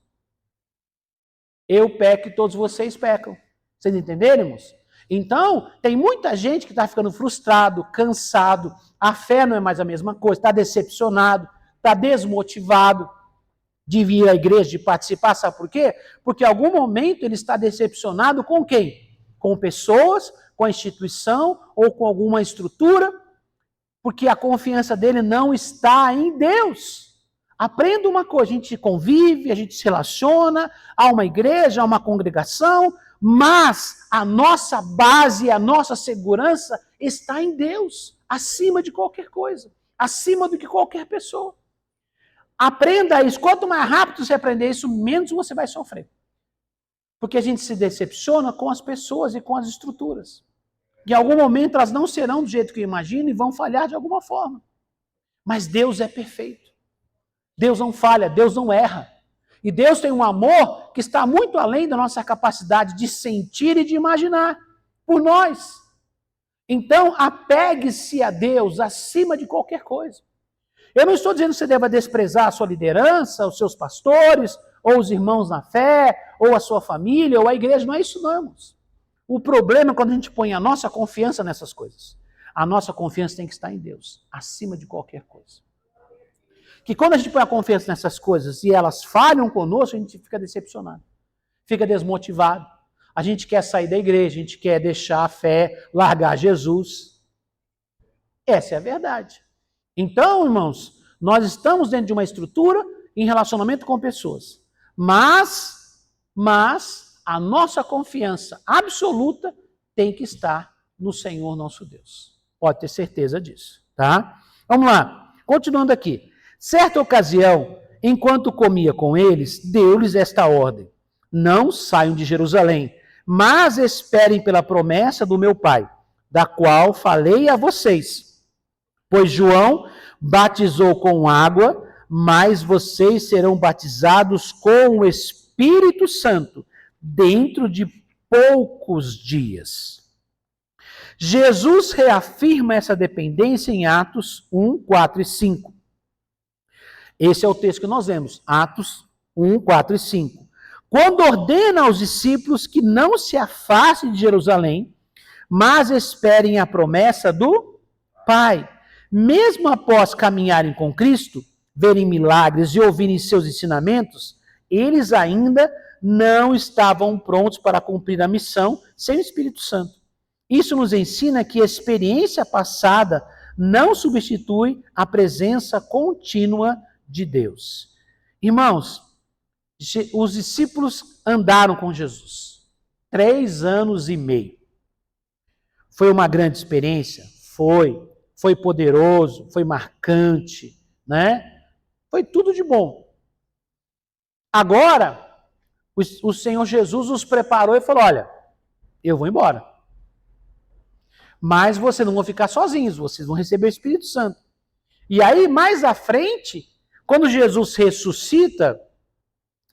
Eu peco e todos vocês pecam. Vocês entenderam, irmãos? Então, tem muita gente que está ficando frustrado, cansado, a fé não é mais a mesma coisa, está decepcionado, está desmotivado de vir à igreja, de participar, sabe por quê? Porque em algum momento ele está decepcionado com quem? Com pessoas, com a instituição ou com alguma estrutura, porque a confiança dele não está em Deus. Aprenda uma coisa, a gente convive, a gente se relaciona, há uma igreja, há uma congregação, mas a nossa base, a nossa segurança está em Deus, acima de qualquer coisa, acima do que qualquer pessoa. Aprenda isso. Quanto mais rápido você aprender isso, menos você vai sofrer. Porque a gente se decepciona com as pessoas e com as estruturas. Em algum momento elas não serão do jeito que eu imagino e vão falhar de alguma forma. Mas Deus é perfeito. Deus não falha, Deus não erra. E Deus tem um amor que está muito além da nossa capacidade de sentir e de imaginar por nós. Então, apegue-se a Deus acima de qualquer coisa. Eu não estou dizendo que você deva desprezar a sua liderança, os seus pastores, ou os irmãos na fé, ou a sua família, ou a igreja. Não é isso não, irmãos. O problema é quando a gente põe a nossa confiança nessas coisas. A nossa confiança tem que estar em Deus, acima de qualquer coisa. Que quando a gente põe a confiança nessas coisas e elas falham conosco, a gente fica decepcionado, fica desmotivado. A gente quer sair da igreja, a gente quer deixar a fé, largar Jesus. Essa é a verdade. Então, irmãos, nós estamos dentro de uma estrutura em relacionamento com pessoas. Mas a nossa confiança absoluta tem que estar no Senhor nosso Deus. Pode ter certeza disso, tá? Vamos lá, continuando aqui. Certa ocasião, enquanto comia com eles, deu-lhes esta ordem: não saiam de Jerusalém, mas esperem pela promessa do meu Pai, da qual falei a vocês. Pois João batizou com água, mas vocês serão batizados com o Espírito Santo dentro de poucos dias. Jesus reafirma essa dependência em Atos 1, 4 e 5. Esse é o texto que nós vemos, Atos 1, 4 e 5. Quando ordena aos discípulos que não se afastem de Jerusalém, mas esperem a promessa do Pai. Mesmo após caminharem com Cristo, verem milagres e ouvirem seus ensinamentos, eles ainda não estavam prontos para cumprir a missão sem o Espírito Santo. Isso nos ensina que a experiência passada não substitui a presença contínua de Deus. Irmãos, os discípulos andaram com Jesus 3 anos e meio. Foi uma grande experiência? Foi poderoso, foi marcante, né? Foi tudo de bom. Agora, o Senhor Jesus os preparou e falou: olha, eu vou embora. Mas vocês não vão ficar sozinhos, vocês vão receber o Espírito Santo. E aí, mais à frente, quando Jesus ressuscita,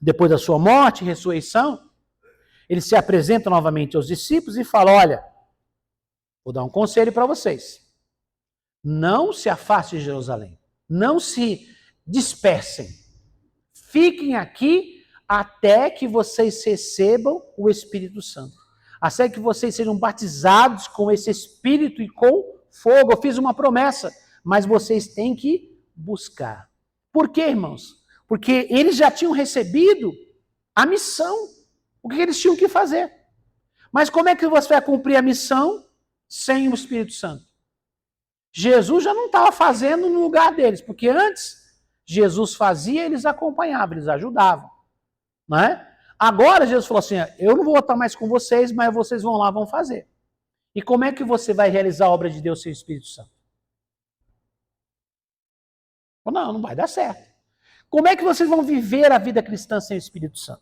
depois da sua morte e ressurreição, ele se apresenta novamente aos discípulos e fala: olha, vou dar um conselho para vocês. Não se afastem de Jerusalém. Não se dispersem. Fiquem aqui até que vocês recebam o Espírito Santo. Até que vocês sejam batizados com esse Espírito e com fogo. Eu fiz uma promessa, mas vocês têm que buscar. Por quê, irmãos? Porque eles já tinham recebido a missão. O que eles tinham que fazer? Mas como é que você vai cumprir a missão sem o Espírito Santo? Jesus já não estava fazendo no lugar deles, porque antes Jesus fazia, eles acompanhavam, eles ajudavam. Não é? Agora Jesus falou assim, eu não vou estar mais com vocês, mas vocês vão lá, vão fazer. E como é que você vai realizar a obra de Deus sem o Espírito Santo? Não, não vai dar certo. Como é que vocês vão viver a vida cristã sem o Espírito Santo?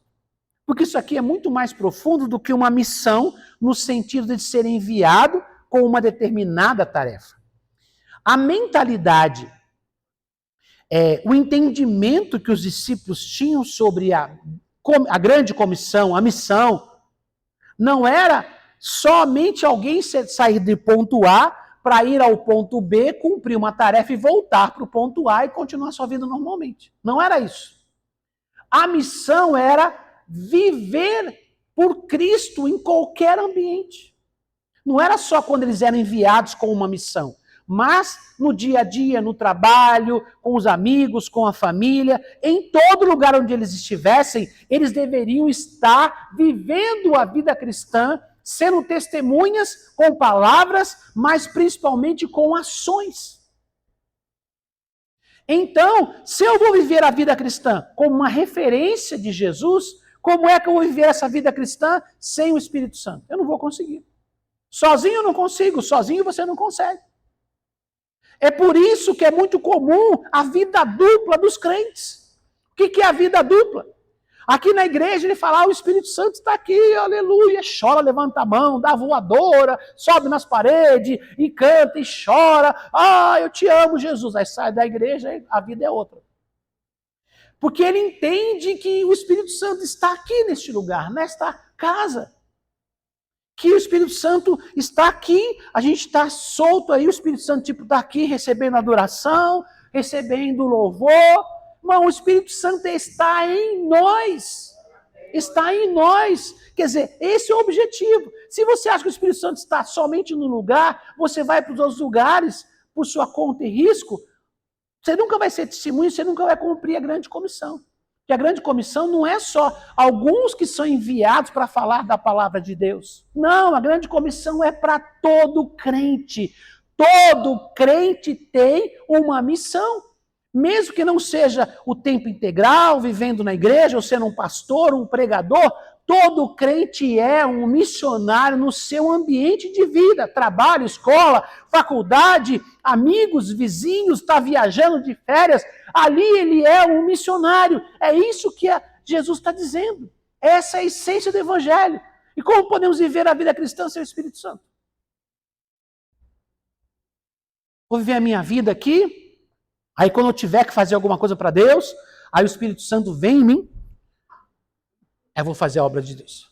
Porque isso aqui é muito mais profundo do que uma missão no sentido de ser enviado com uma determinada tarefa. A mentalidade, o entendimento que os discípulos tinham sobre a grande comissão, a missão, não era somente alguém sair de ponto A para ir ao ponto B, cumprir uma tarefa e voltar para o ponto A e continuar sua vida normalmente. Não era isso. A missão era viver por Cristo em qualquer ambiente. Não era só quando eles eram enviados com uma missão, mas no dia a dia, no trabalho, com os amigos, com a família, em todo lugar onde eles estivessem, eles deveriam estar vivendo a vida cristã, sendo testemunhas com palavras, mas principalmente com ações. Então, se eu vou viver a vida cristã como uma referência de Jesus, como é que eu vou viver essa vida cristã sem o Espírito Santo? Eu não vou conseguir. Sozinho eu não consigo, sozinho você não consegue. É por isso que é muito comum a vida dupla dos crentes. O que é a vida dupla? Aqui na igreja ele fala, o Espírito Santo está aqui, aleluia, chora, levanta a mão, dá voadora, sobe nas paredes e canta e chora, eu te amo, Jesus. Aí sai da igreja e a vida é outra. Porque ele entende que o Espírito Santo está aqui neste lugar, nesta casa. Que o Espírito Santo está aqui, a gente está solto aí, o Espírito Santo está aqui recebendo adoração, recebendo louvor. Irmão, o Espírito Santo está em nós. Está em nós. Quer dizer, esse é o objetivo. Se você acha que o Espírito Santo está somente no lugar, você vai para os outros lugares por sua conta e risco, você nunca vai ser testemunho, você nunca vai cumprir a grande comissão. Porque a grande comissão não é só alguns que são enviados para falar da palavra de Deus. Não, a grande comissão é para todo crente. Todo crente tem uma missão. Mesmo que não seja o tempo integral, vivendo na igreja, ou sendo um pastor, um pregador, todo crente é um missionário no seu ambiente de vida, trabalho, escola, faculdade, amigos, vizinhos, está viajando de férias, ali ele é um missionário. É isso que Jesus está dizendo. Essa é a essência do evangelho. E como podemos viver a vida cristã sem o Espírito Santo? Vou viver a minha vida aqui, aí quando eu tiver que fazer alguma coisa para Deus, aí o Espírito Santo vem em mim, eu vou fazer a obra de Deus.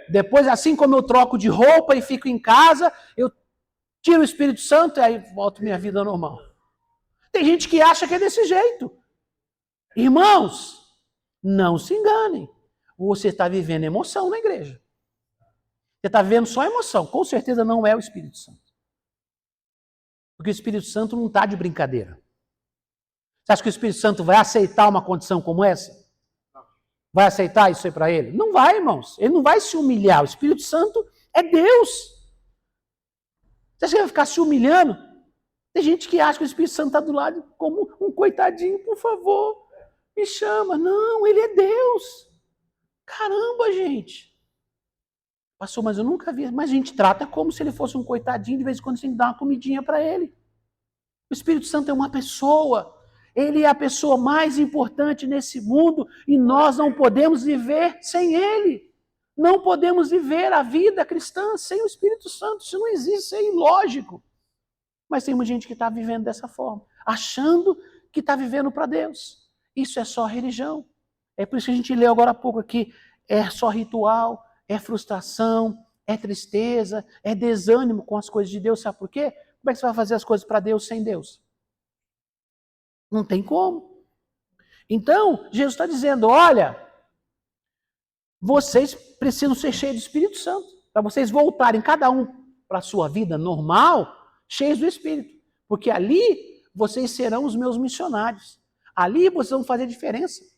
Depois, assim como eu troco de roupa e fico em casa, eu tiro o Espírito Santo e aí volto minha vida normal. Tem gente que acha que é desse jeito. Irmãos, não se enganem. Você está vivendo emoção na igreja. Você está vivendo só emoção. Com certeza não é o Espírito Santo. Porque o Espírito Santo não está de brincadeira. Você acha que o Espírito Santo vai aceitar uma condição como essa? Vai aceitar isso aí para ele? Não vai, irmãos. Ele não vai se humilhar. O Espírito Santo é Deus. Você acha que ele vai ficar se humilhando? Tem gente que acha que o Espírito Santo está do lado como um coitadinho, por favor, me chama. Não, ele é Deus. Caramba, gente. Pastor, mas eu nunca vi. Mas a gente trata como se ele fosse um coitadinho, de vez em quando você tem que dar uma comidinha para ele. O Espírito Santo é uma pessoa. Ele é a pessoa mais importante nesse mundo e nós não podemos viver sem ele. Não podemos viver a vida cristã sem o Espírito Santo. Isso não existe, isso é ilógico. Mas tem muita gente que está vivendo dessa forma, achando que está vivendo para Deus. Isso é só religião. É por isso que a gente leu agora há pouco aqui. É só ritual, é frustração, é tristeza, é desânimo com as coisas de Deus. Sabe por quê? Como é que você vai fazer as coisas para Deus sem Deus? Não tem como. Então, Jesus está dizendo, olha, vocês precisam ser cheios do Espírito Santo, para vocês voltarem cada um para a sua vida normal, cheios do Espírito. Porque ali vocês serão os meus missionários. Ali vocês vão fazer diferença.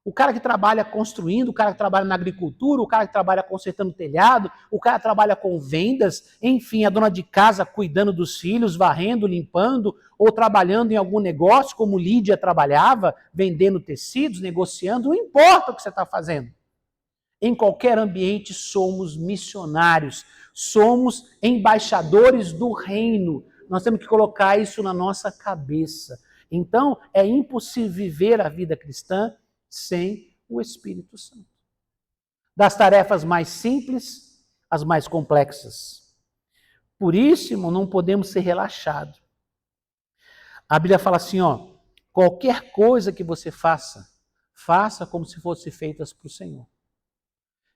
O cara que trabalha construindo, o cara que trabalha na agricultura, o cara que trabalha consertando telhado, o cara que trabalha com vendas, enfim, a dona de casa cuidando dos filhos, varrendo, limpando, ou trabalhando em algum negócio, como Lídia trabalhava, vendendo tecidos, negociando, não importa o que você está fazendo. Em qualquer ambiente somos missionários, somos embaixadores do reino. Nós temos que colocar isso na nossa cabeça. Então, é impossível viver a vida cristã sem o Espírito Santo. Das tarefas mais simples às mais complexas. Por isso, irmão, não podemos ser relaxados. A Bíblia fala assim, ó, qualquer coisa que você faça, faça como se fosse feitas para o Senhor.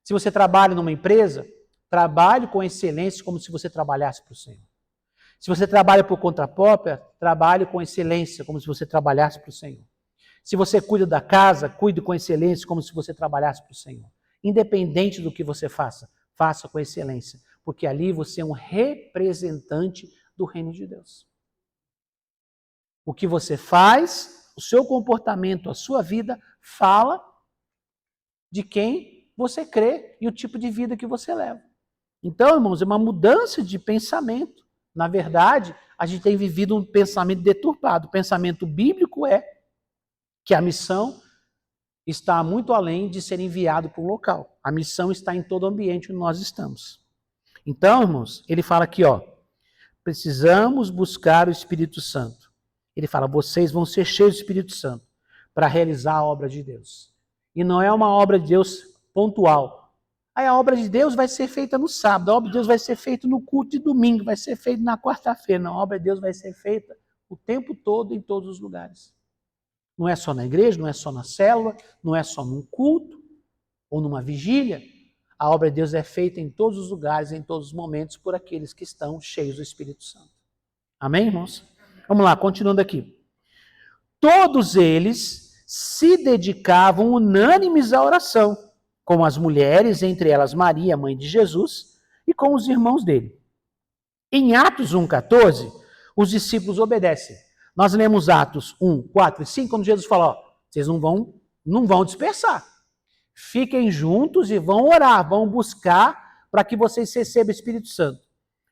Se você trabalha numa empresa, trabalhe com excelência como se você trabalhasse para o Senhor. Se você trabalha por conta própria, trabalhe com excelência como se você trabalhasse para o Senhor. Se você cuida da casa, cuide com excelência como se você trabalhasse para o Senhor. Independente do que você faça, faça com excelência, porque ali você é um representante do reino de Deus. O que você faz, o seu comportamento, a sua vida, fala de quem você crê e o tipo de vida que você leva. Então, irmãos, é uma mudança de pensamento. Na verdade, a gente tem vivido um pensamento deturpado. O pensamento bíblico é que a missão está muito além de ser enviado para um local. A missão está em todo o ambiente onde nós estamos. Então, irmãos, ele fala aqui, ó, precisamos buscar o Espírito Santo. Ele fala, vocês vão ser cheios do Espírito Santo para realizar a obra de Deus. E não é uma obra de Deus pontual. Aí a obra de Deus vai ser feita no sábado, a obra de Deus vai ser feita no culto de domingo, vai ser feita na quarta-feira. Não, a obra de Deus vai ser feita o tempo todo, em todos os lugares. Não é só na igreja, não é só na célula, não é só num culto ou numa vigília. A obra de Deus é feita em todos os lugares, em todos os momentos, por aqueles que estão cheios do Espírito Santo. Amém, irmãos? Vamos lá, continuando aqui. Todos eles se dedicavam unânimes à oração, com as mulheres, entre elas Maria, mãe de Jesus, e com os irmãos dele. Em Atos 1,14, os discípulos obedecem. Nós lemos Atos 1, 4 e 5, quando Jesus fala, ó, vocês não vão dispersar. Fiquem juntos e vão orar, vão buscar para que vocês recebam o Espírito Santo.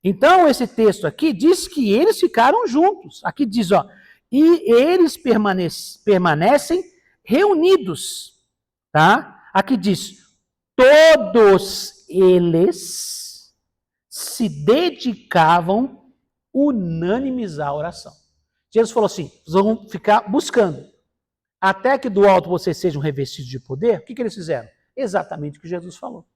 Então, esse texto aqui diz que eles ficaram juntos. Aqui diz, ó, e eles permanecem reunidos, tá? Aqui diz, todos eles se dedicavam unânimes à oração. Jesus falou assim, vocês vão ficar buscando, até que do alto vocês sejam revestidos de poder. O que eles fizeram? Exatamente o que Jesus falou.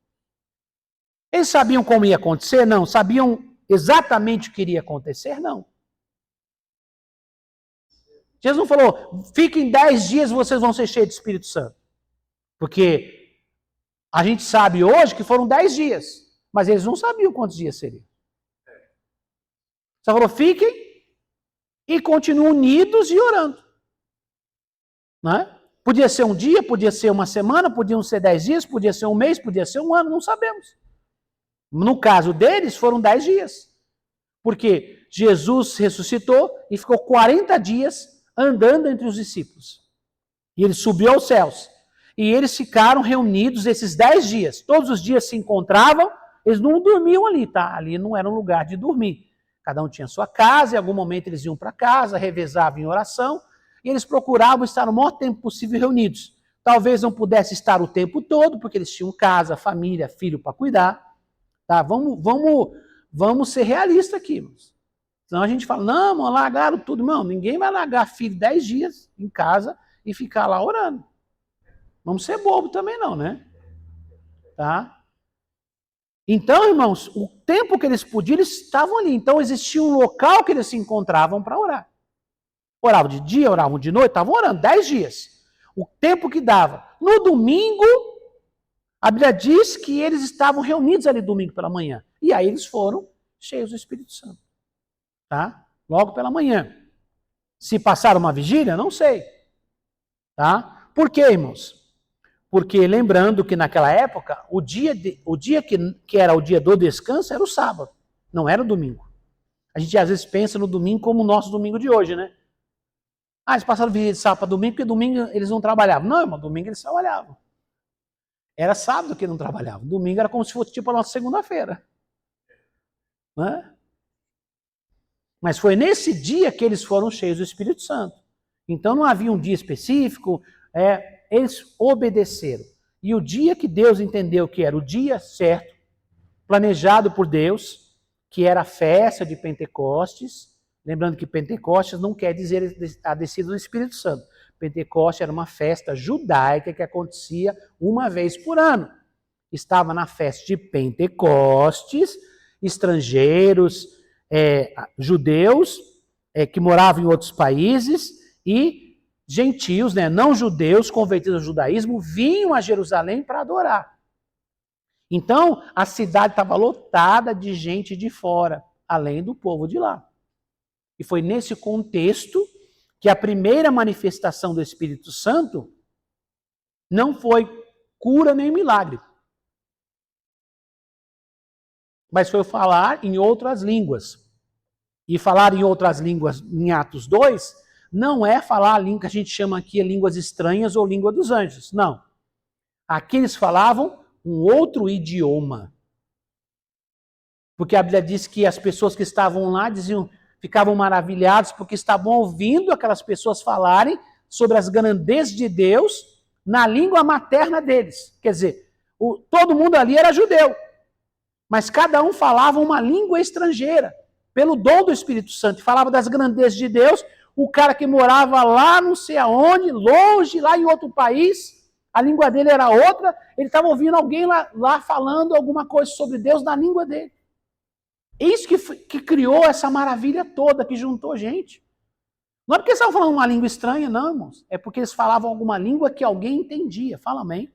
Eles sabiam como ia acontecer? Não. Sabiam exatamente o que iria acontecer? Não. Jesus não falou, fiquem 10 dias e vocês vão ser cheios do Espírito Santo. Porque a gente sabe hoje que foram 10 dias, mas eles não sabiam quantos dias seriam. Só falou, fiquem e continuem unidos e orando. Não é? Podia ser um dia, podia ser uma semana, podiam ser 10 dias, podia ser um mês, podia ser um ano, não sabemos. No caso deles, foram 10 dias. Porque Jesus ressuscitou e ficou 40 dias andando entre os discípulos. E ele subiu aos céus. E eles ficaram reunidos esses 10 dias. Todos os dias se encontravam, eles não dormiam ali, tá? Ali não era um lugar de dormir. Cada um tinha sua casa, em algum momento eles iam para casa, revezavam em oração, e eles procuravam estar o maior tempo possível reunidos. Talvez não pudesse estar o tempo todo, porque eles tinham casa, família, filho para cuidar. Tá? Vamos ser realistas aqui, irmãos. Senão a gente fala, não, largaram tudo. Não, ninguém vai largar filho 10 dias em casa e ficar lá orando. Vamos ser bobo também não, né? Tá? Então, irmãos, o tempo que eles podiam, eles estavam ali. Então, existia um local que eles se encontravam para orar. Oravam de dia, oravam de noite, estavam orando 10 dias. O tempo que dava. No domingo, a Bíblia diz que eles estavam reunidos ali domingo pela manhã. E aí eles foram cheios do Espírito Santo. Tá? Logo pela manhã. Se passaram uma vigília, não sei. Tá? Por quê, irmãos? Porque lembrando que naquela época, o dia que era o dia do descanso era o sábado, não era o domingo. A gente às vezes pensa no domingo como o nosso domingo de hoje, né? Ah, eles passaram vigília de sábado para domingo, porque domingo eles não trabalhavam. Não, irmão, domingo eles trabalhavam. Era sábado que não trabalhavam. Domingo era como se fosse tipo a nossa segunda-feira. Né? Mas foi nesse dia que eles foram cheios do Espírito Santo. Então não havia um dia específico, eles obedeceram. E o dia que Deus entendeu que era o dia certo, planejado por Deus, que era a festa de Pentecostes, lembrando que Pentecostes não quer dizer a descida do Espírito Santo. Pentecostes era uma festa judaica que acontecia uma vez por ano. Estava na festa de Pentecostes, estrangeiros, judeus que moravam em outros países e gentios, não judeus convertidos ao judaísmo, vinham a Jerusalém para adorar. Então, a cidade estava lotada de gente de fora, além do povo de lá. E foi nesse contexto que a primeira manifestação do Espírito Santo não foi cura nem milagre, mas foi falar em outras línguas. E falar em outras línguas em Atos 2 não é falar a língua que a gente chama aqui de línguas estranhas ou língua dos anjos. Não. Aqui eles falavam um outro idioma. Porque a Bíblia diz que as pessoas que estavam lá ficavam maravilhados porque estavam ouvindo aquelas pessoas falarem sobre as grandezas de Deus na língua materna deles. Quer dizer, todo mundo ali era judeu, mas cada um falava uma língua estrangeira, pelo dom do Espírito Santo. Falava das grandezas de Deus. O cara que morava lá não sei aonde, longe, lá em outro país, a língua dele era outra, ele estava ouvindo alguém lá falando alguma coisa sobre Deus na língua dele. Isso que criou essa maravilha toda, que juntou gente. Não é porque eles estavam falando uma língua estranha, não, irmãos. É porque eles falavam alguma língua que alguém entendia. Fala amém.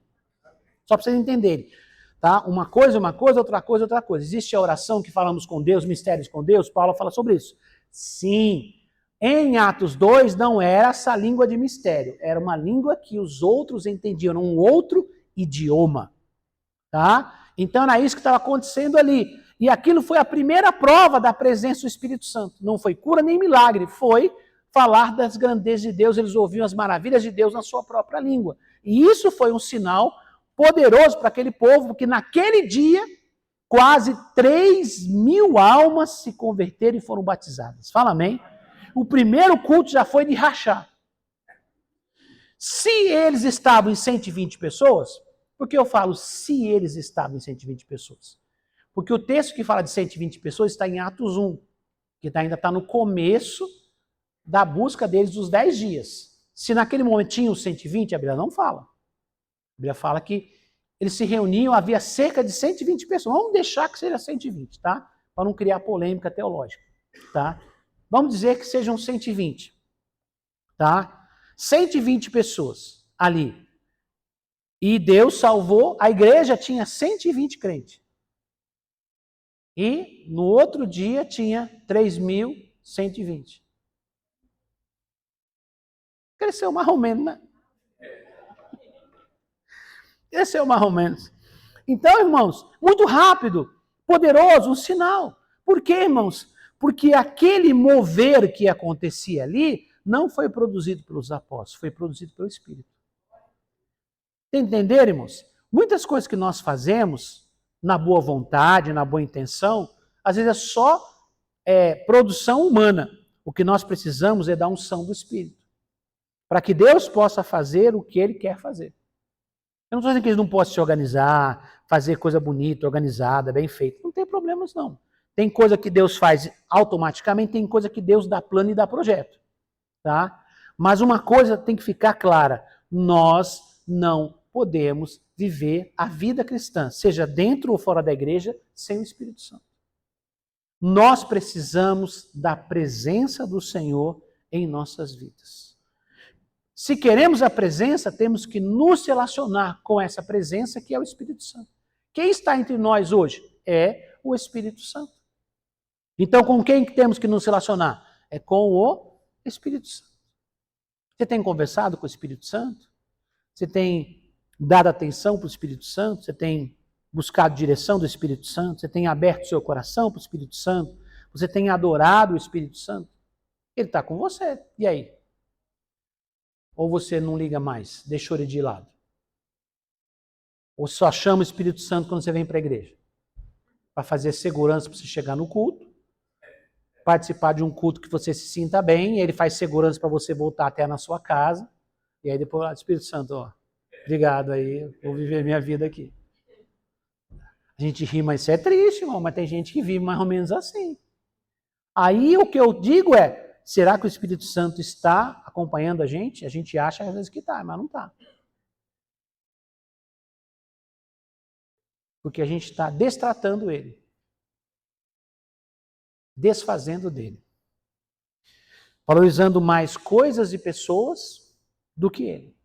Só para vocês entenderem. Tá? Uma coisa, outra coisa, outra coisa. Existe a oração que falamos com Deus, mistérios com Deus, Paulo fala sobre isso. Sim. Em Atos 2 não era essa língua de mistério. Era uma língua que os outros entendiam, um outro idioma. Tá? Então era isso que estava acontecendo ali. E aquilo foi a primeira prova da presença do Espírito Santo. Não foi cura nem milagre, foi falar das grandezas de Deus. Eles ouviam as maravilhas de Deus na sua própria língua. E isso foi um sinal poderoso para aquele povo, porque naquele dia quase 3.000 almas se converteram e foram batizadas. Fala amém? O primeiro culto já foi de rachar. Se eles estavam em 120 pessoas, por que eu falo se eles estavam em 120 pessoas? Porque o texto que fala de 120 pessoas está em Atos 1, que ainda está no começo da busca deles dos 10 dias. Se naquele momento tinha os 120, a Bíblia não fala. A Bíblia fala que eles se reuniam, havia cerca de 120 pessoas. Vamos deixar que seja 120, tá? Para não criar polêmica teológica, tá? Vamos dizer que sejam 120, tá? 120 pessoas ali. E Deus salvou, a igreja tinha 120 crentes. E no outro dia tinha 3.120. Cresceu mais ou menos, né? Cresceu mais ou menos. Então, irmãos, muito rápido, poderoso, um sinal. Por quê, irmãos? Porque aquele mover que acontecia ali não foi produzido pelos apóstolos, foi produzido pelo Espírito. Entenderam, irmãos? Muitas coisas que nós fazemos na boa vontade, na boa intenção, às vezes é só produção humana. O que nós precisamos é da unção do Espírito, para que Deus possa fazer o que Ele quer fazer. Eu não estou dizendo que eles não possam se organizar, fazer coisa bonita, organizada, bem feita. Não tem problemas, não. Tem coisa que Deus faz automaticamente, tem coisa que Deus dá plano e dá projeto. Tá? Mas uma coisa tem que ficar clara. Nós não podemos viver a vida cristã, seja dentro ou fora da igreja, sem o Espírito Santo. Nós precisamos da presença do Senhor em nossas vidas. Se queremos a presença, temos que nos relacionar com essa presença que é o Espírito Santo. Quem está entre nós hoje? É o Espírito Santo. Então, com quem temos que nos relacionar? É com o Espírito Santo. Você tem conversado com o Espírito Santo? Você tem dado atenção para o Espírito Santo? Você tem buscado direção do Espírito Santo? Você tem aberto seu coração para o Espírito Santo? Você tem adorado o Espírito Santo? Ele está com você. E aí? Ou você não liga mais, deixou ele de lado? Ou só chama o Espírito Santo quando você vem para a igreja? Para fazer segurança para você chegar no culto, participar de um culto que você se sinta bem, e ele faz segurança para você voltar até na sua casa, e aí depois, Espírito Santo, ó, Obrigado aí, vou viver minha vida aqui. A gente ri, mas isso é triste, irmão, mas tem gente que vive mais ou menos assim. Aí o que eu digo é, será que o Espírito Santo está acompanhando a gente? A gente acha às vezes que está, mas não está. Porque a gente está destratando ele. Desfazendo dele. Valorizando mais coisas e pessoas do que ele.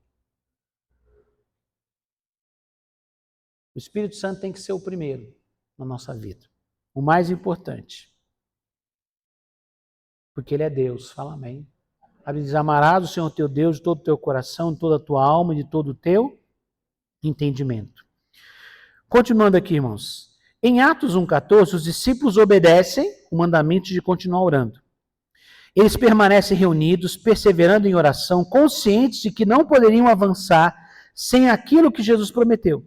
O Espírito Santo tem que ser o primeiro na nossa vida. O mais importante. Porque ele é Deus. Fala amém. A Bíblia diz, amarás o Senhor teu Deus de todo o teu coração, de toda a tua alma e de todo o teu entendimento. Continuando aqui, irmãos. Em Atos 1,14, os discípulos obedecem o mandamento de continuar orando. Eles permanecem reunidos, perseverando em oração, conscientes de que não poderiam avançar sem aquilo que Jesus prometeu.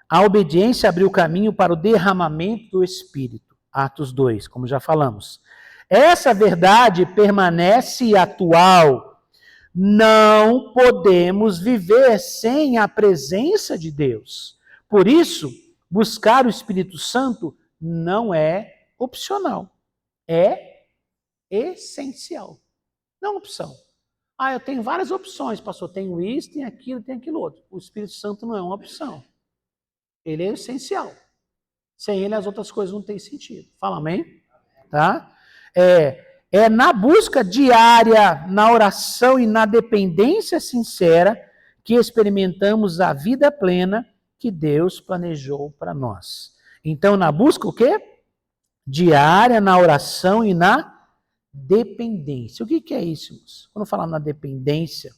A obediência abriu caminho para o derramamento do Espírito. Atos 2, como já falamos. Essa verdade permanece atual. Não podemos viver sem a presença de Deus. Por isso, buscar o Espírito Santo não é opcional. É essencial. Não é opção. Eu tenho várias opções, pastor. Tenho isso, tem aquilo outro. O Espírito Santo não é uma opção. Ele é essencial. Sem ele, as outras coisas não têm sentido. Fala amém? Tá? É na busca diária, na oração e na dependência sincera que experimentamos a vida plena que Deus planejou para nós. Então, na busca o quê? Diária, na oração e na dependência. O que é isso, irmãos? Quando falamos na dependência,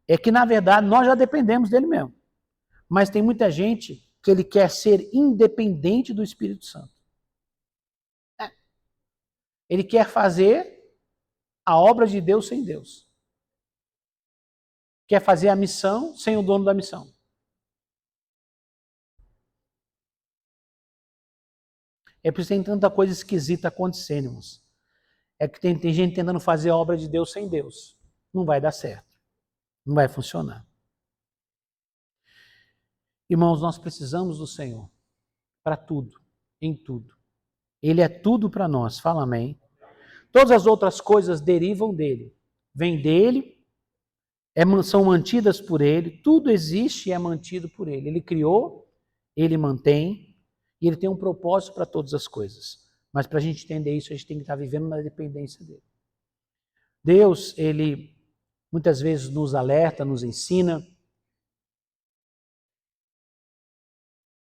é que, na verdade, nós já dependemos dele mesmo. Mas tem muita gente que ele quer ser independente do Espírito Santo. Ele quer fazer a obra de Deus sem Deus. Quer fazer a missão sem o dono da missão. É por isso que tem tanta coisa esquisita acontecendo, irmãos. É que tem gente tentando fazer a obra de Deus sem Deus. Não vai dar certo. Não vai funcionar. Irmãos, nós precisamos do Senhor para tudo, em tudo. Ele é tudo para nós. Fala amém. Todas as outras coisas derivam dele. Vem dele, são mantidas por ele. Tudo existe e é mantido por ele. Ele criou, ele mantém e ele tem um propósito para todas as coisas. Mas para a gente entender isso, a gente tem que estar vivendo na dependência dele. Deus, ele muitas vezes nos alerta, nos ensina,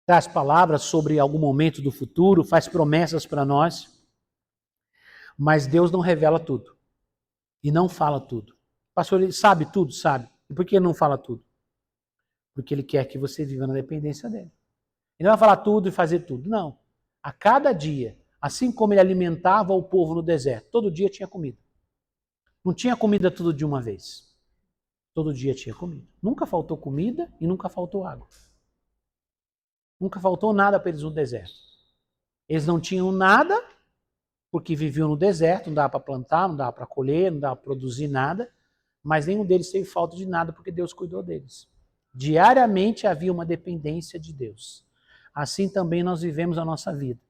traz palavras sobre algum momento do futuro, faz promessas para nós, mas Deus não revela tudo e não fala tudo. Pastor, ele sabe tudo? Sabe. E por que ele não fala tudo? Porque ele quer que você viva na dependência dele. Ele não vai falar tudo e fazer tudo, não. A cada dia, assim como ele alimentava o povo no deserto, todo dia tinha comida. Não tinha comida tudo de uma vez. Todo dia tinha comida. Nunca faltou comida e nunca faltou água. Nunca faltou nada para eles no deserto. Eles não tinham nada, porque viviam no deserto, não dava para plantar, não dava para colher, não dava para produzir nada, mas nenhum deles teve falta de nada, porque Deus cuidou deles. Diariamente havia uma dependência de Deus. Assim também nós vivemos a nossa vida.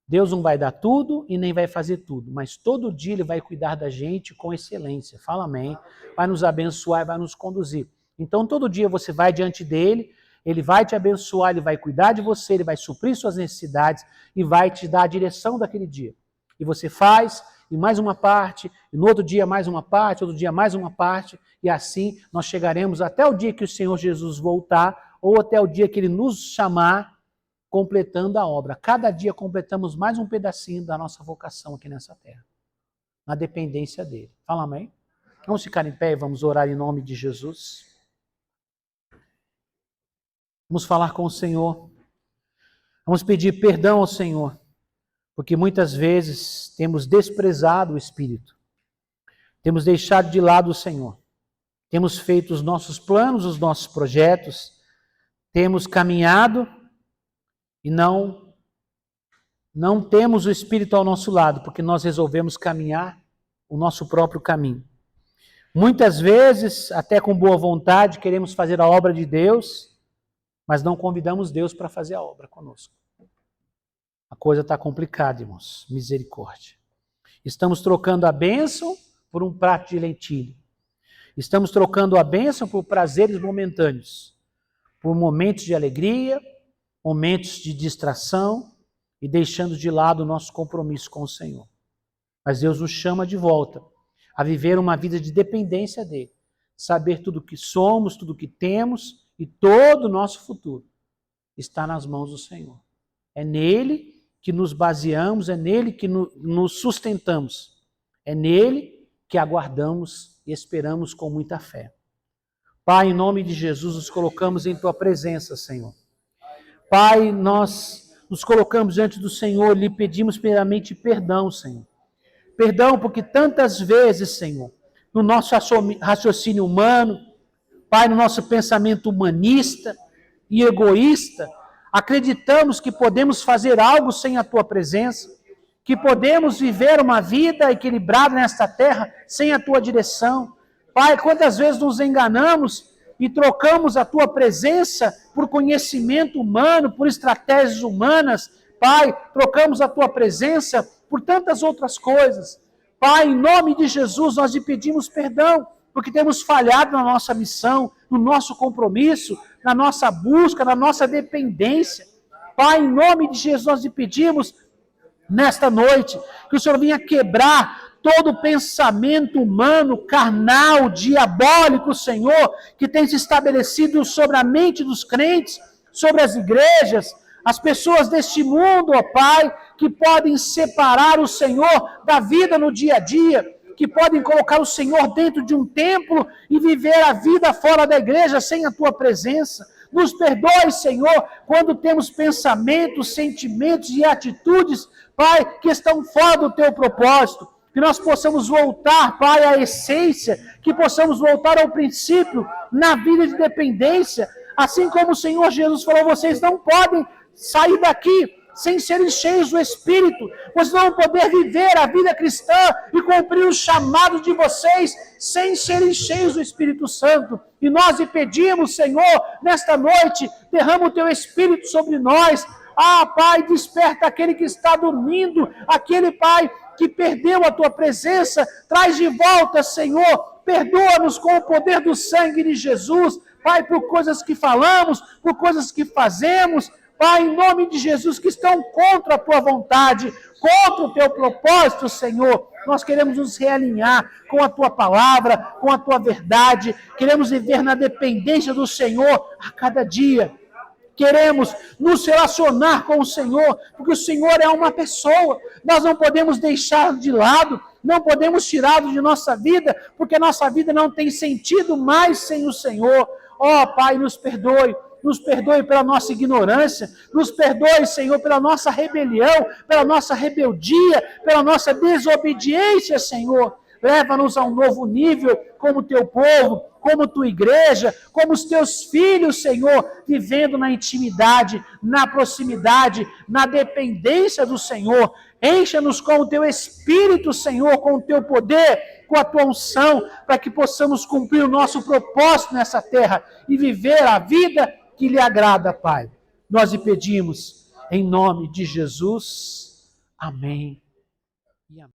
Deus não vai dar tudo e nem vai fazer tudo, mas todo dia Ele vai cuidar da gente com excelência. Fala amém. Vai nos abençoar e vai nos conduzir. Então todo dia você vai diante dEle, Ele vai te abençoar, Ele vai cuidar de você, Ele vai suprir suas necessidades e vai te dar a direção daquele dia. E você faz, e mais uma parte, e no outro dia mais uma parte, outro dia mais uma parte, e assim nós chegaremos até o dia que o Senhor Jesus voltar, ou até o dia que Ele nos chamar, completando a obra. Cada dia completamos mais um pedacinho da nossa vocação aqui nessa terra, na dependência dEle. Fala amém? Vamos ficar em pé e vamos orar em nome de Jesus. Vamos falar com o Senhor. Vamos pedir perdão ao Senhor, porque muitas vezes temos desprezado o Espírito. Temos deixado de lado o Senhor. Temos feito os nossos planos, os nossos projetos. Temos caminhado e não temos o Espírito ao nosso lado, porque nós resolvemos caminhar o nosso próprio caminho. Muitas vezes, até com boa vontade, queremos fazer a obra de Deus, mas não convidamos Deus para fazer a obra conosco. A coisa está complicada, irmãos. Misericórdia. Estamos trocando a bênção por um prato de lentilha. Estamos trocando a bênção por prazeres momentâneos, por momentos de alegria, momentos de distração e deixando de lado o nosso compromisso com o Senhor. Mas Deus nos chama de volta a viver uma vida de dependência dele, saber tudo o que somos, tudo o que temos e todo o nosso futuro está nas mãos do Senhor. É nele que nos baseamos, é nele que nos sustentamos, é nele que aguardamos e esperamos com muita fé. Pai, em nome de Jesus, nos colocamos em tua presença, Senhor. Pai, nós nos colocamos diante do Senhor, lhe pedimos primeiramente perdão, Senhor. Perdão porque tantas vezes, Senhor, no nosso raciocínio humano, Pai, no nosso pensamento humanista e egoísta, acreditamos que podemos fazer algo sem a tua presença, que podemos viver uma vida equilibrada nesta terra sem a tua direção. Pai, quantas vezes nos enganamos e trocamos a tua presença por conhecimento humano, por estratégias humanas. Pai, trocamos a tua presença por tantas outras coisas. Pai, em nome de Jesus, nós lhe pedimos perdão, porque temos falhado na nossa missão, no nosso compromisso, na nossa busca, na nossa dependência. Pai, em nome de Jesus, nós lhe pedimos nesta noite que o Senhor venha quebrar todo pensamento humano, carnal, diabólico, Senhor, que tem se estabelecido sobre a mente dos crentes, sobre as igrejas, as pessoas deste mundo, ó Pai, que podem separar o Senhor da vida no dia a dia, que podem colocar o Senhor dentro de um templo e viver a vida fora da igreja sem a tua presença. Nos perdoe, Senhor, quando temos pensamentos, sentimentos e atitudes, Pai, que estão fora do teu propósito. Que nós possamos voltar, Pai, à essência, que possamos voltar ao princípio na vida de dependência. Assim como o Senhor Jesus falou, vocês não podem sair daqui sem serem cheios do Espírito. Vocês não vão poder viver a vida cristã e cumprir o chamado de vocês sem serem cheios do Espírito Santo. E nós lhe pedimos, Senhor, nesta noite, derrama o teu Espírito sobre nós. Ah, Pai, desperta aquele que está dormindo, aquele, Pai, que perdeu a tua presença, traz de volta, Senhor, perdoa-nos com o poder do sangue de Jesus, Pai, por coisas que falamos, por coisas que fazemos, Pai, em nome de Jesus, que estão contra a tua vontade, contra o teu propósito, Senhor. Nós queremos nos realinhar com a tua palavra, com a tua verdade, queremos viver na dependência do Senhor a cada dia. Queremos nos relacionar com o Senhor, porque o Senhor é uma pessoa. Nós não podemos deixá-lo de lado, não podemos tirá-lo de nossa vida, porque nossa vida não tem sentido mais sem o Senhor. Ó, Pai, nos perdoe pela nossa ignorância, nos perdoe, Senhor, pela nossa rebelião, pela nossa rebeldia, pela nossa desobediência, Senhor. Leva-nos a um novo nível como teu povo, como tua igreja, como os teus filhos, Senhor, vivendo na intimidade, na proximidade, na dependência do Senhor. Encha-nos com o teu Espírito, Senhor, com o teu poder, com a tua unção, para que possamos cumprir o nosso propósito nessa terra e viver a vida que lhe agrada, Pai. Nós lhe pedimos, em nome de Jesus. Amém. E amém.